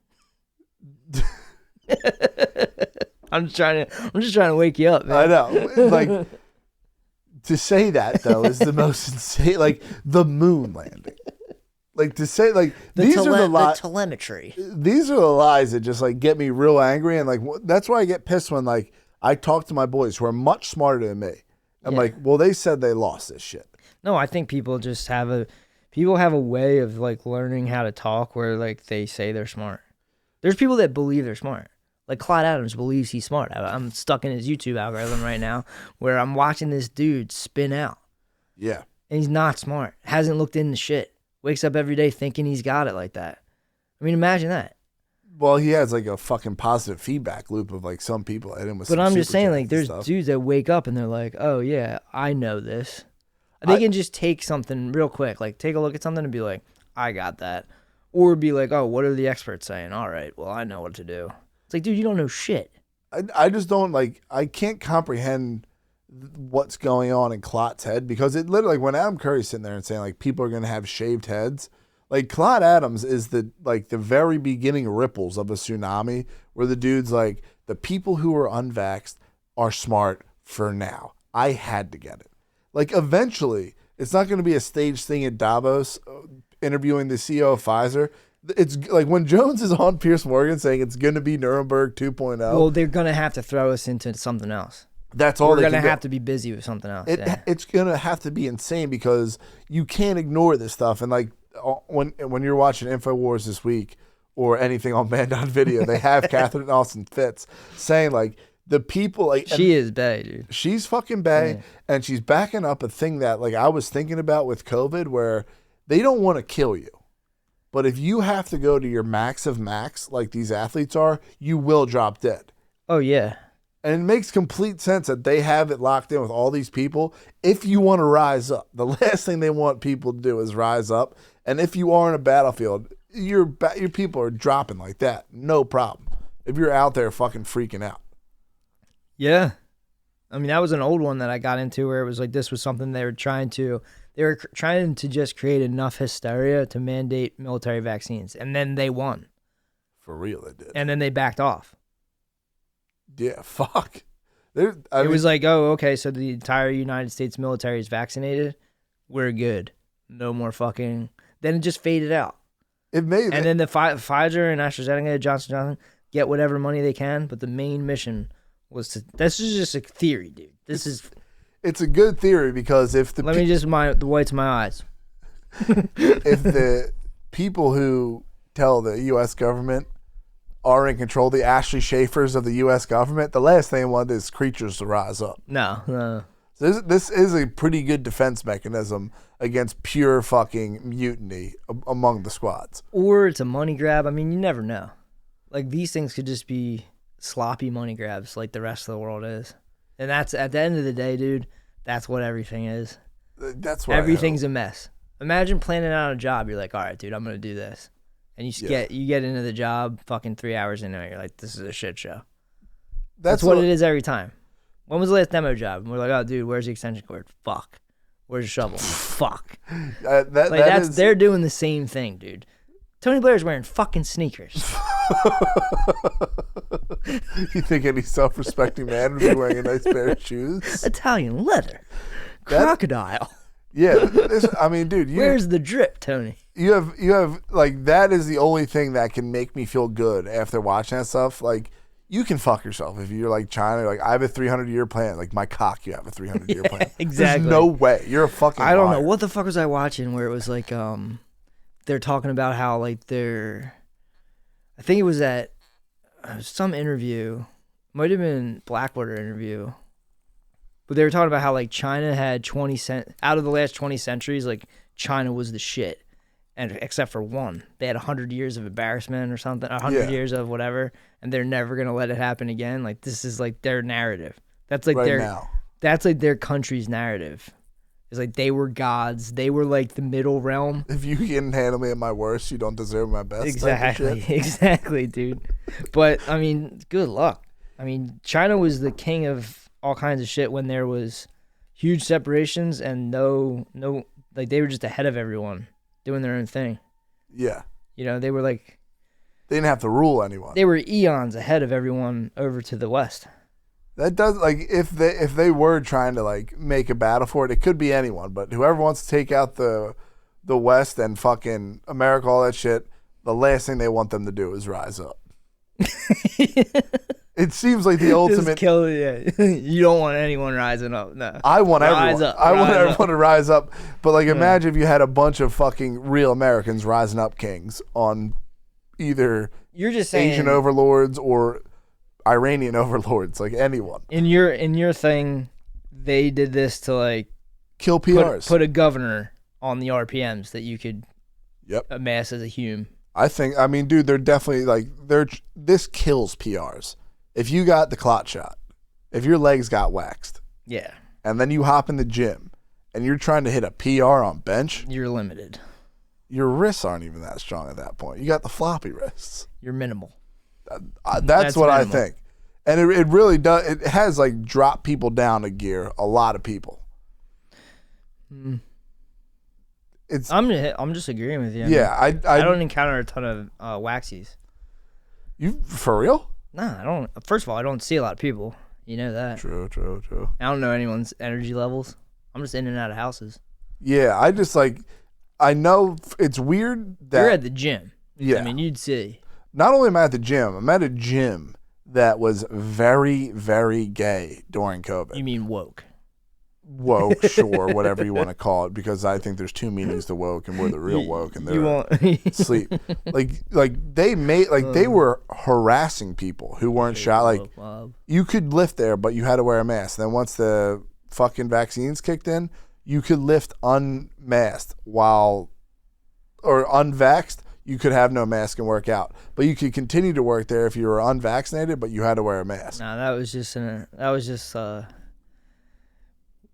I'm just trying to wake you up, man. I know. Like to say that though is the most insane. Like the moon landing. Like to say like these are the telemetry. These are the lies that just like get me real angry, and like that's why I get pissed when like I talk to my boys who are much smarter than me. I'm like, well, they said they lost this shit. No, I think people just have a way of like learning how to talk where like they say they're smart. There's people that believe they're smart. Like Clyde Adams believes he's smart. I'm stuck in his YouTube algorithm right now where I'm watching this dude spin out. Yeah. And he's not smart. Hasn't looked into shit. Wakes up every day thinking he's got it like that. I mean, imagine that. Well, he has like a fucking positive feedback loop of like some people at him with. But I'm just saying, like, there's dudes that wake up and they're like, "Oh yeah, I know this." They can just take something real quick, like take a look at something and be like, "I got that," or be like, "Oh, what are the experts saying?" All right, well, I know what to do. It's like, dude, you don't know shit. I just don't like. I can't comprehend what's going on in Clot's head because it literally, like, when Adam Curry's sitting there and saying like people are gonna have shaved heads. Like Clyde Adams is the very beginning ripples of a tsunami where the dude's like, the people who are unvaxxed are smart for now. I had to get it. Like eventually, it's not going to be a staged thing at Davos interviewing the CEO of Pfizer. It's like when Jones is on Piers Morgan saying it's going to be Nuremberg 2.0. Well, they're going to have to throw us into something else. That's all. We're going to have to be busy with something else. It's going to have to be insane because you can't ignore this stuff. And like, when you're watching InfoWars this week or anything on Man.video, they have Catherine Austin Fitz saying like the people like she is bae, dude. She's fucking bae, Yeah. and she's backing up a thing that like I was thinking about with COVID, where they don't want to kill you, but if you have to go to your max of max like these athletes are, you will drop dead. Oh yeah. And it makes complete sense that they have it locked in with all these people. If you want to rise up, the last thing they want people to do is rise up. And if you are in a battlefield, your people are dropping like that. No problem. If you're out there fucking freaking out. Yeah. I mean, that was an old one that I got into where it was like this was something they were trying to just create enough hysteria to mandate military vaccines. And then they won. For real, they did. And then they backed off. Yeah, fuck. It was like, oh, okay, so the entire United States military is vaccinated. We're good. No more fucking. Then it just faded out. Then the Pfizer and AstraZeneca, Johnson & Johnson, get whatever money they can, but the main mission was to. This is just a theory, dude. It's a good theory because if the. Let me just the whites of my eyes. If the people who tell the U.S. government are in control, the Ashley Schaefers of the U.S. government, the last thing they want is creatures to rise up. No. So this is a pretty good defense mechanism against pure fucking mutiny among the squads. Or it's a money grab. I mean, you never know. Like, these things could just be sloppy money grabs like the rest of the world is. And that's, at the end of the day, dude, that's what everything is. That's what everything's a mess. Imagine planning out a job. You're like, all right, dude, I'm going to do this. And you get into the job fucking 3 hours in there. You're like, this is a shit show. That's what it is every time. When was the last demo job? And we're like, oh, dude, where's the extension cord? Fuck. Where's the shovel? Fuck. They're doing the same thing, dude. Tony Blair's wearing fucking sneakers. You think any self-respecting man would be wearing a nice pair of shoes? Italian leather. Crocodile. Yeah. I mean, dude. Where's the drip, Tony? You have like, that is the only thing that can make me feel good after watching that stuff. Like, you can fuck yourself if you're like China. Like, I have a 300-year plan. Like, my cock, you have a 300-year plan. Exactly. There's no way. You're a fucking I don't liar. know. What the fuck was I watching where it was like, they're talking about how, like, I think it was at some interview. Might have been Blackwater interview. But they were talking about how, like, China had out of the last 20 centuries, like, China was the shit. And except for one, they had 100 years of embarrassment or something, 100 years of whatever, and they're never gonna let it happen again. Like, this is like their narrative. That's like that's like their country's narrative. It's like they were gods. They were like the middle realm. If you can handle me at my worst, you don't deserve my best. Exactly, dude. But I mean, good luck. I mean, China was the king of all kinds of shit when there was huge separations and no, like, they were just ahead of everyone, doing their own thing. Yeah. You know, they were like... They didn't have to rule anyone. They were eons ahead of everyone over to the West. That does, like, if they were trying to, like, make a battle for it, it could be anyone, but whoever wants to take out the West and fucking America, all that shit, the last thing they want them to do is rise up. It seems like the ultimate. You don't want anyone rising up. No. I want everyone. I want everyone to rise up. But, like, Yeah. imagine if you had a bunch of fucking real Americans rising up kings on either You're just saying, Asian overlords or Iranian overlords, like anyone. In your thing, they did this to, like, kill PRs. Put a governor on the RPMs that you could amass as a human. I mean, dude, they're definitely like this kills PRs. If you got the clot shot, if your legs got waxed, yeah, and then you hop in the gym and you're trying to hit a PR on bench, you're limited. Your wrists aren't even that strong at that point. You got the floppy wrists. You're minimal. That's what minimal. I think, and it really does. It has, like, dropped people down a gear. A lot of people. I'm just agreeing with you. Yeah, I don't encounter a ton of waxies. You for real? Nah, I don't. First of all, I don't see a lot of people. You know that. True. I don't know anyone's energy levels. I'm just in and out of houses. Yeah, I just, like, I know it's weird that you're at the gym. Yeah, I mean, you'd see. Not only am I at the gym, I'm at a gym that was very, very gay during COVID. You mean woke? woke, sure, whatever you want to call it, because I think there's two meanings to woke, and we're the real woke, and they're sleep. Like they were harassing people who weren't shot. Like you could lift there, but you had to wear a mask. Then once the fucking vaccines kicked in, you could lift unmasked or unvaxxed. You could have no mask and work out, but you could continue to work there if you were unvaccinated, but you had to wear a mask. No, that was just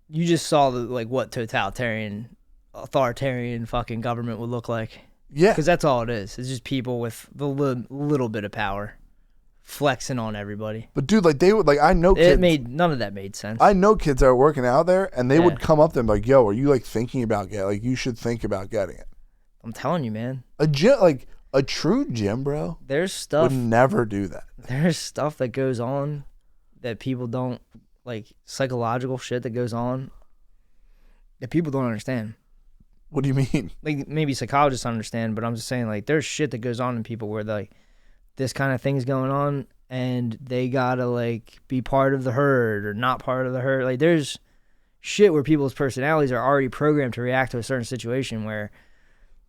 you just saw what totalitarian, authoritarian fucking government would look like. Yeah, because that's all it is. It's just people with the little bit of power flexing on everybody. But dude, like they would, like I know kids. None of that made sense. I know kids that are working out there, and they would come up to them like, "Yo, are you like thinking about you should think about getting it." I'm telling you, man. A gym, like a true gym, bro. There's stuff would never do that. There's stuff that goes on that people don't psychological shit that goes on that people don't understand. What do you mean? Like maybe psychologists understand, but I'm just saying there's shit that goes on in people where this kind of thing's going on and they gotta be part of the herd or not part of the herd. Like there's shit where people's personalities are already programmed to react to a certain situation where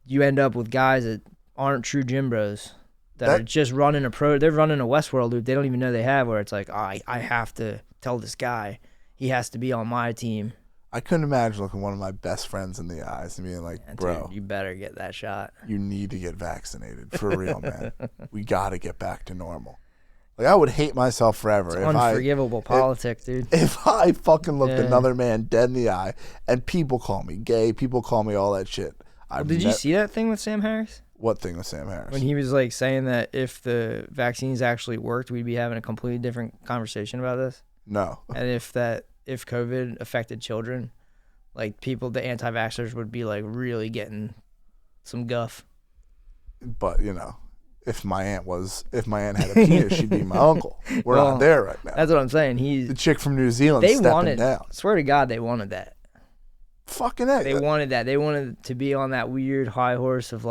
you end up with guys that aren't true gym bros that are just running they're running a Westworld loop they don't even know they have, where it's like, oh, I have to tell this guy he has to be on my team. I couldn't imagine looking one of my best friends in the eyes and being like, bro, dude, you better get that shot. You need to get vaccinated for real, man. We got to get back to normal. Like I would hate myself forever. It's unforgivable politics, dude. If I fucking looked another man dead in the eye and people call me gay, people call me all that shit. Did you see that thing with Sam Harris? What thing with Sam Harris? When he was saying that if the vaccines actually worked, we'd be having a completely different conversation about this. No. And if COVID affected children, the anti-vaxxers would be really getting some guff. But if my aunt had a penis, she'd be my uncle. We're not there right now. That's what I'm saying. The chick from New Zealand stepping down. Swear to God, they wanted that. Fucking heck. They wanted that. They wanted to be on that weird high horse of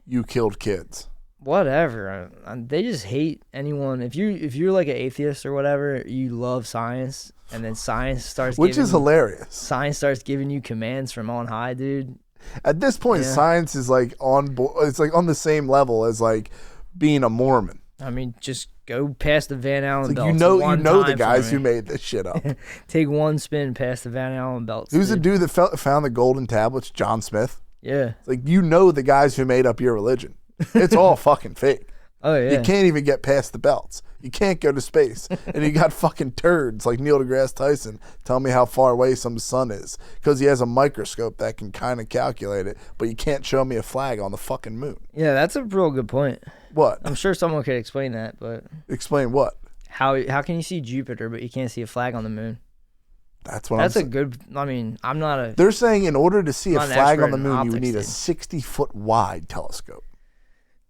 you killed kids. Whatever. They just hate anyone. If you're an atheist or whatever, you love science, and then science starts is hilarious. Science starts giving you commands from on high, dude. At this point, science is on board. It's on the same level as being a Mormon. I mean, just go past the Van Allen belt. You know the guys who made this shit up. Take one spin past the Van Allen belt. Who's the dude that found the golden tablets? John Smith. Yeah. It's the guys who made up your religion. It's all fucking fake. Oh yeah. You can't even get past the belts. You can't go to space. And you got fucking turds like Neil deGrasse Tyson telling me how far away some sun is because he has a microscope that can kind of calculate it, but you can't show me a flag on the fucking moon. Yeah, that's a real good point. What? I'm sure someone could explain that, but explain what? How can you see Jupiter but you can't see a flag on the moon? That's what I'm saying. I'm not a... They're saying in order to see a flag on the moon, you would need a 60-foot wide telescope.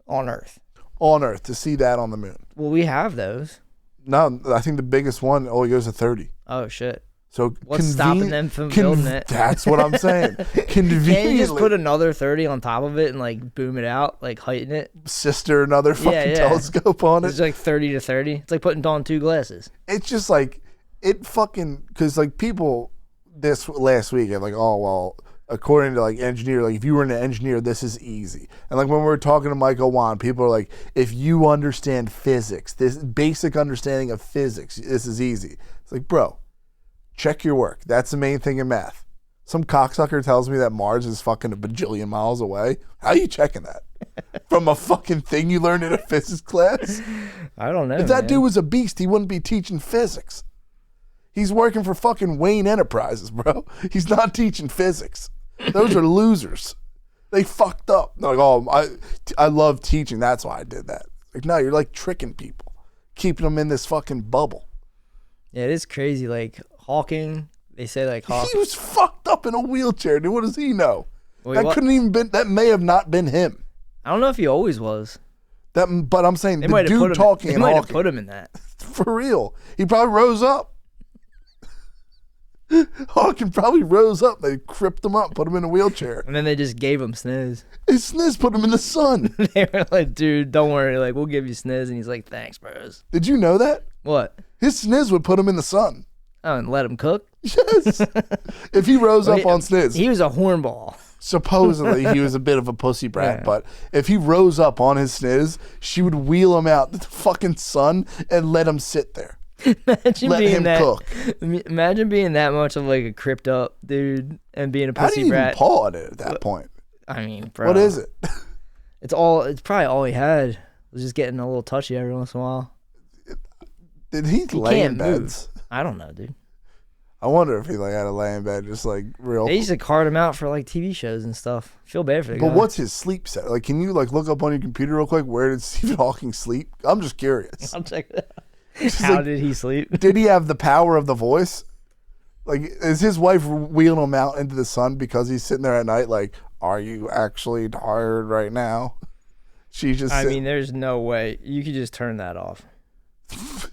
On Earth. On Earth, to see that on the moon. Well, we have those. No, I think the biggest one only goes to 30. Oh, shit. So what's stopping them from building it? That's what I'm saying. Conveniently. Can't you just put another 30 on top of it and boom it out, heighten it? Sister another fucking telescope on it. It's 30 to 30. It's like putting on two glasses. It's just it fucking, because people this last week are oh, well, according to engineer, if you were an engineer, this is easy. And when we were talking to Michael Wan, people are if you understand physics, this basic understanding of physics, this is easy. It's bro, check your work. That's the main thing in math. Some cocksucker tells me that Mars is fucking a bajillion miles away. How are you checking that? From a fucking thing you learned in a physics class? I don't know. If that dude was a beast, he wouldn't be teaching physics. He's working for fucking Wayne Enterprises, bro. He's not teaching physics. Those are losers. They fucked up. I love teaching. That's why I did that. No, you're tricking people, keeping them in this fucking bubble. Yeah, it is crazy. Hawking, they say Hawking. He was fucked up in a wheelchair, dude. What does he know? Wait, that may have not been him. I don't know if he always was. But I'm saying the dude talking they might have put him in that. For real. He probably rose up. Hawking probably rose up. They cripped him up, put him in a wheelchair. And then they just gave him sniz. His sniz put him in the sun. They were like, dude, don't worry. We'll give you sniz. And he's like, thanks, bros. Did you know that? What? His sniz would put him in the sun. Oh, and let him cook? Yes. If he rose up on Sniz. He was a hornball. Supposedly, he was a bit of a pussy brat, Yeah. but if he rose up on his Sniz, she would wheel him out to the fucking sun and let him sit there. Imagine Let being him that. cook. Imagine being that much of like a crypt up dude and being a How do pussy you even brat. paw at it at that point? I mean, bro. What is it? It's probably all he had was just getting a little touchy every once in a while. Did he lay in can't move. beds? I don't know, dude. I wonder if he like had to lay in bed just like real. They used to card him out for like TV shows and stuff. Feel bad for the But guy. what's his sleep set? Like, can you like look up on your computer real quick? Where did Stephen Hawking sleep? I'm just curious. I'll check that out. Just How like, did he sleep? Did he have the power of the voice? Like, is his wife wheeling him out into the sun because he's sitting there at night? Like, are you actually tired right now? She's just. I mean, there's no way you could just turn that off.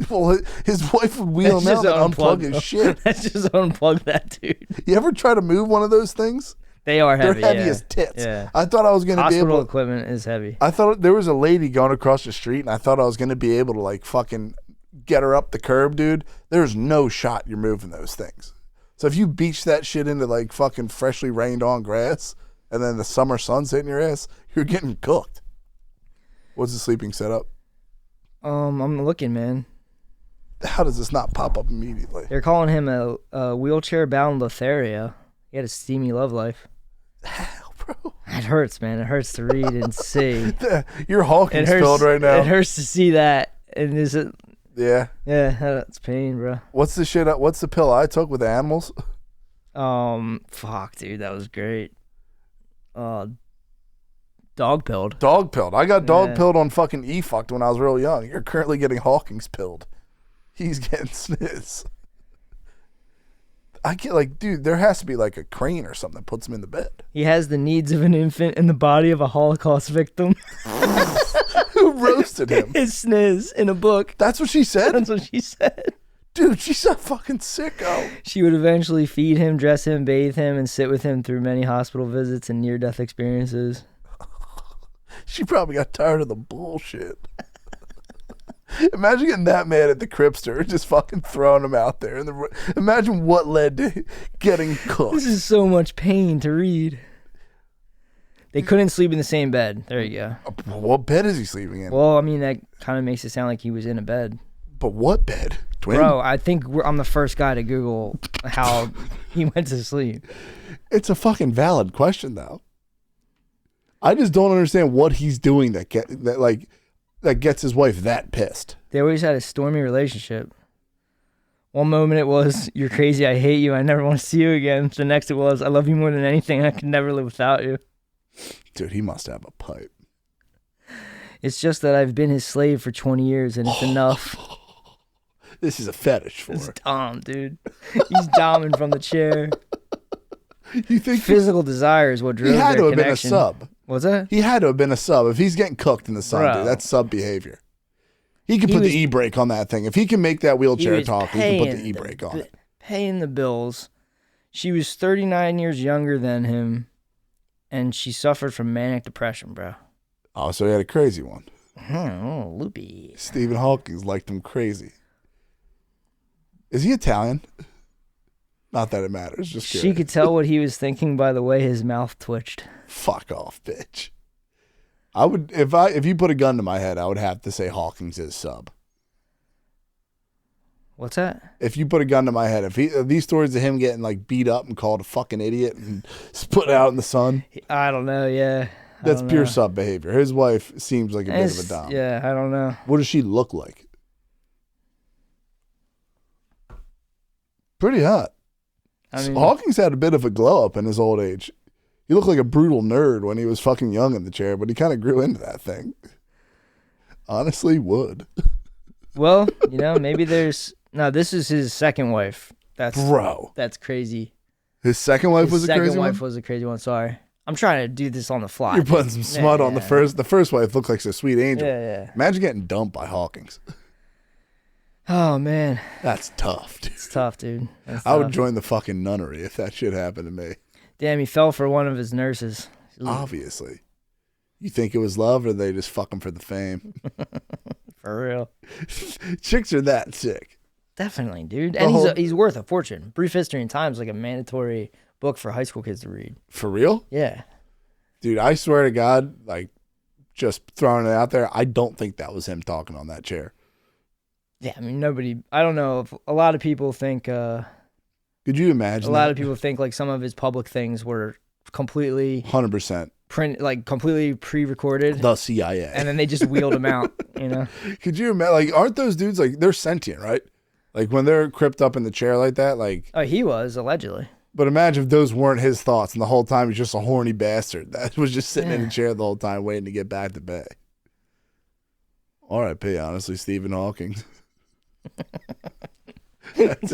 Well, his wife would wheel him out and unplug his shit. Let's just unplug that, dude. You ever try to move one of those things? They are heavy. They're heavy yeah. as tits. Yeah. I thought I was going to be Hospital able. equipment is heavy. I thought there was a lady going across the street, and I thought I was going to be able to like fucking get her up the curb, dude. There's no shot you're moving those things. So if you beach that shit into like fucking freshly rained on grass, and then the summer sun's hitting your ass, you're getting cooked. What's the sleeping setup? I'm looking, man. How does this not pop up immediately? They're calling him a wheelchair-bound Lothario. He had a steamy love life. Hell, bro. It hurts, man. It hurts to read and see. You're Hawking It hurts- spilled right now. It hurts to see that. And is it? Yeah. Yeah, that's pain, bro. What's the shit? What's the pill I took with animals? Fuck, dude, that was great. Dog pilled. Dog pilled. I got dog Yeah. pilled on fucking E-fucked when I was real young. You're currently getting Hawking's pilled. He's getting sniz. I get like, dude, there has to be like a crane or something that puts him in the bed. He has the needs of an infant in the body of a Holocaust victim. Who roasted him? His sniz in a book. That's what she said? That's what she said. Dude, she's a fucking sicko. She would eventually feed him, dress him, bathe him, and sit with him through many hospital visits and near-death experiences. She probably got tired of the bullshit. Imagine getting that mad at the Cripster, just fucking throwing him out there. Imagine what led to getting cooked. This is so much pain to read. They couldn't sleep in the same bed. There you go. What bed is he sleeping in? Well, I mean, that kind of makes it sound like he was in a bed. But what bed? Twin? Bro, I think I'm the first guy to Google how he went to sleep. It's a fucking valid question, though. I just don't understand what he's doing that gets his wife that pissed. They always had a stormy relationship. One moment it was, you're crazy, I hate you, I never want to see you again. The next it was, I love you more than anything, I could never live without you. Dude, he must have a pipe. It's just that I've been his slave for 20 years and it's enough. This is a fetish for It's her. Dom, dude. He's doming from the chair. You think physical desire is what drove he had their to have connection. been a sub? What's that? He had to have been a sub. If he's getting cooked in the sun, Bro. dude, that's sub behavior. He can put the e-brake on that thing. If he can make that wheelchair talk, he can put the e-brake on it. Paying the bills. She was 39 years younger than him, and she suffered from manic depression, bro. Oh, so he had a crazy one. Oh, loopy. Stephen Hawking's liked him crazy. Is he Italian? Not that it matters. Just She curious. could tell what he was thinking by the way his mouth twitched. Fuck off, bitch. I would if you put a gun to my head, I would have to say Hawking's his sub. What's that? If you put a gun to my head, if these stories of him getting like beat up and called a fucking idiot and put out in the sun, I don't know. Yeah, that's pure sub behavior. His wife seems like a bit of a It's- dom. Yeah, I don't know. What does she look like? Pretty hot. I mean- Hawking's had a bit of a glow up in his old age. He looked like a brutal nerd when he was fucking young in the chair, but he kind of grew into that thing. Honestly, would. Well, maybe there's no. This is his second wife. That's crazy. His second wife was a crazy one? His second wife was a crazy one. Sorry, I'm trying to do this on the fly. You're putting some smut on the first. The first wife looked like a sweet angel. Yeah. Imagine getting dumped by Hawkins. Oh man, that's tough, dude. It's tough, dude. That's I would tough. join the fucking nunnery if that shit happened to me. Damn, he fell for one of his nurses. Obviously. You think it was love, or they just fuck him for the fame? For real. Chicks are that sick. Definitely, dude. And he's worth a fortune. Brief History in Time is like a mandatory book for high school kids to read. For real? Yeah. Dude, I swear to God, like, just throwing it out there, I don't think that was him talking on that chair. Yeah, I mean, I don't know if a lot of people think. Could you imagine? A lot of people think like some of his public things were completely 100% completely pre-recorded. The CIA, and then they just wheeled him out. You know? Could you imagine? Like, aren't those dudes like they're sentient, right? Like when they're cripped up in the chair like that, like. Oh, he was allegedly. But imagine if those weren't his thoughts, and the whole time he's just a horny bastard that was just sitting in a chair the whole time waiting to get back to Bay. R.I.P. Honestly, Stephen Hawking. This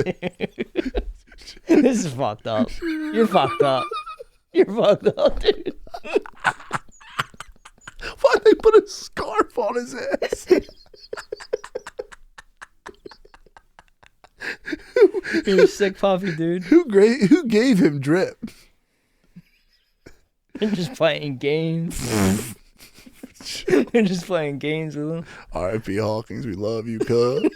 is fucked up. You're fucked up. You're fucked up, dude. Why'd they put a scarf on his ass? You're a sick puppy, dude. Who gave him drip? They're just playing games. They're just playing games with him. R.I.P. Hawkins, we love you, cuz.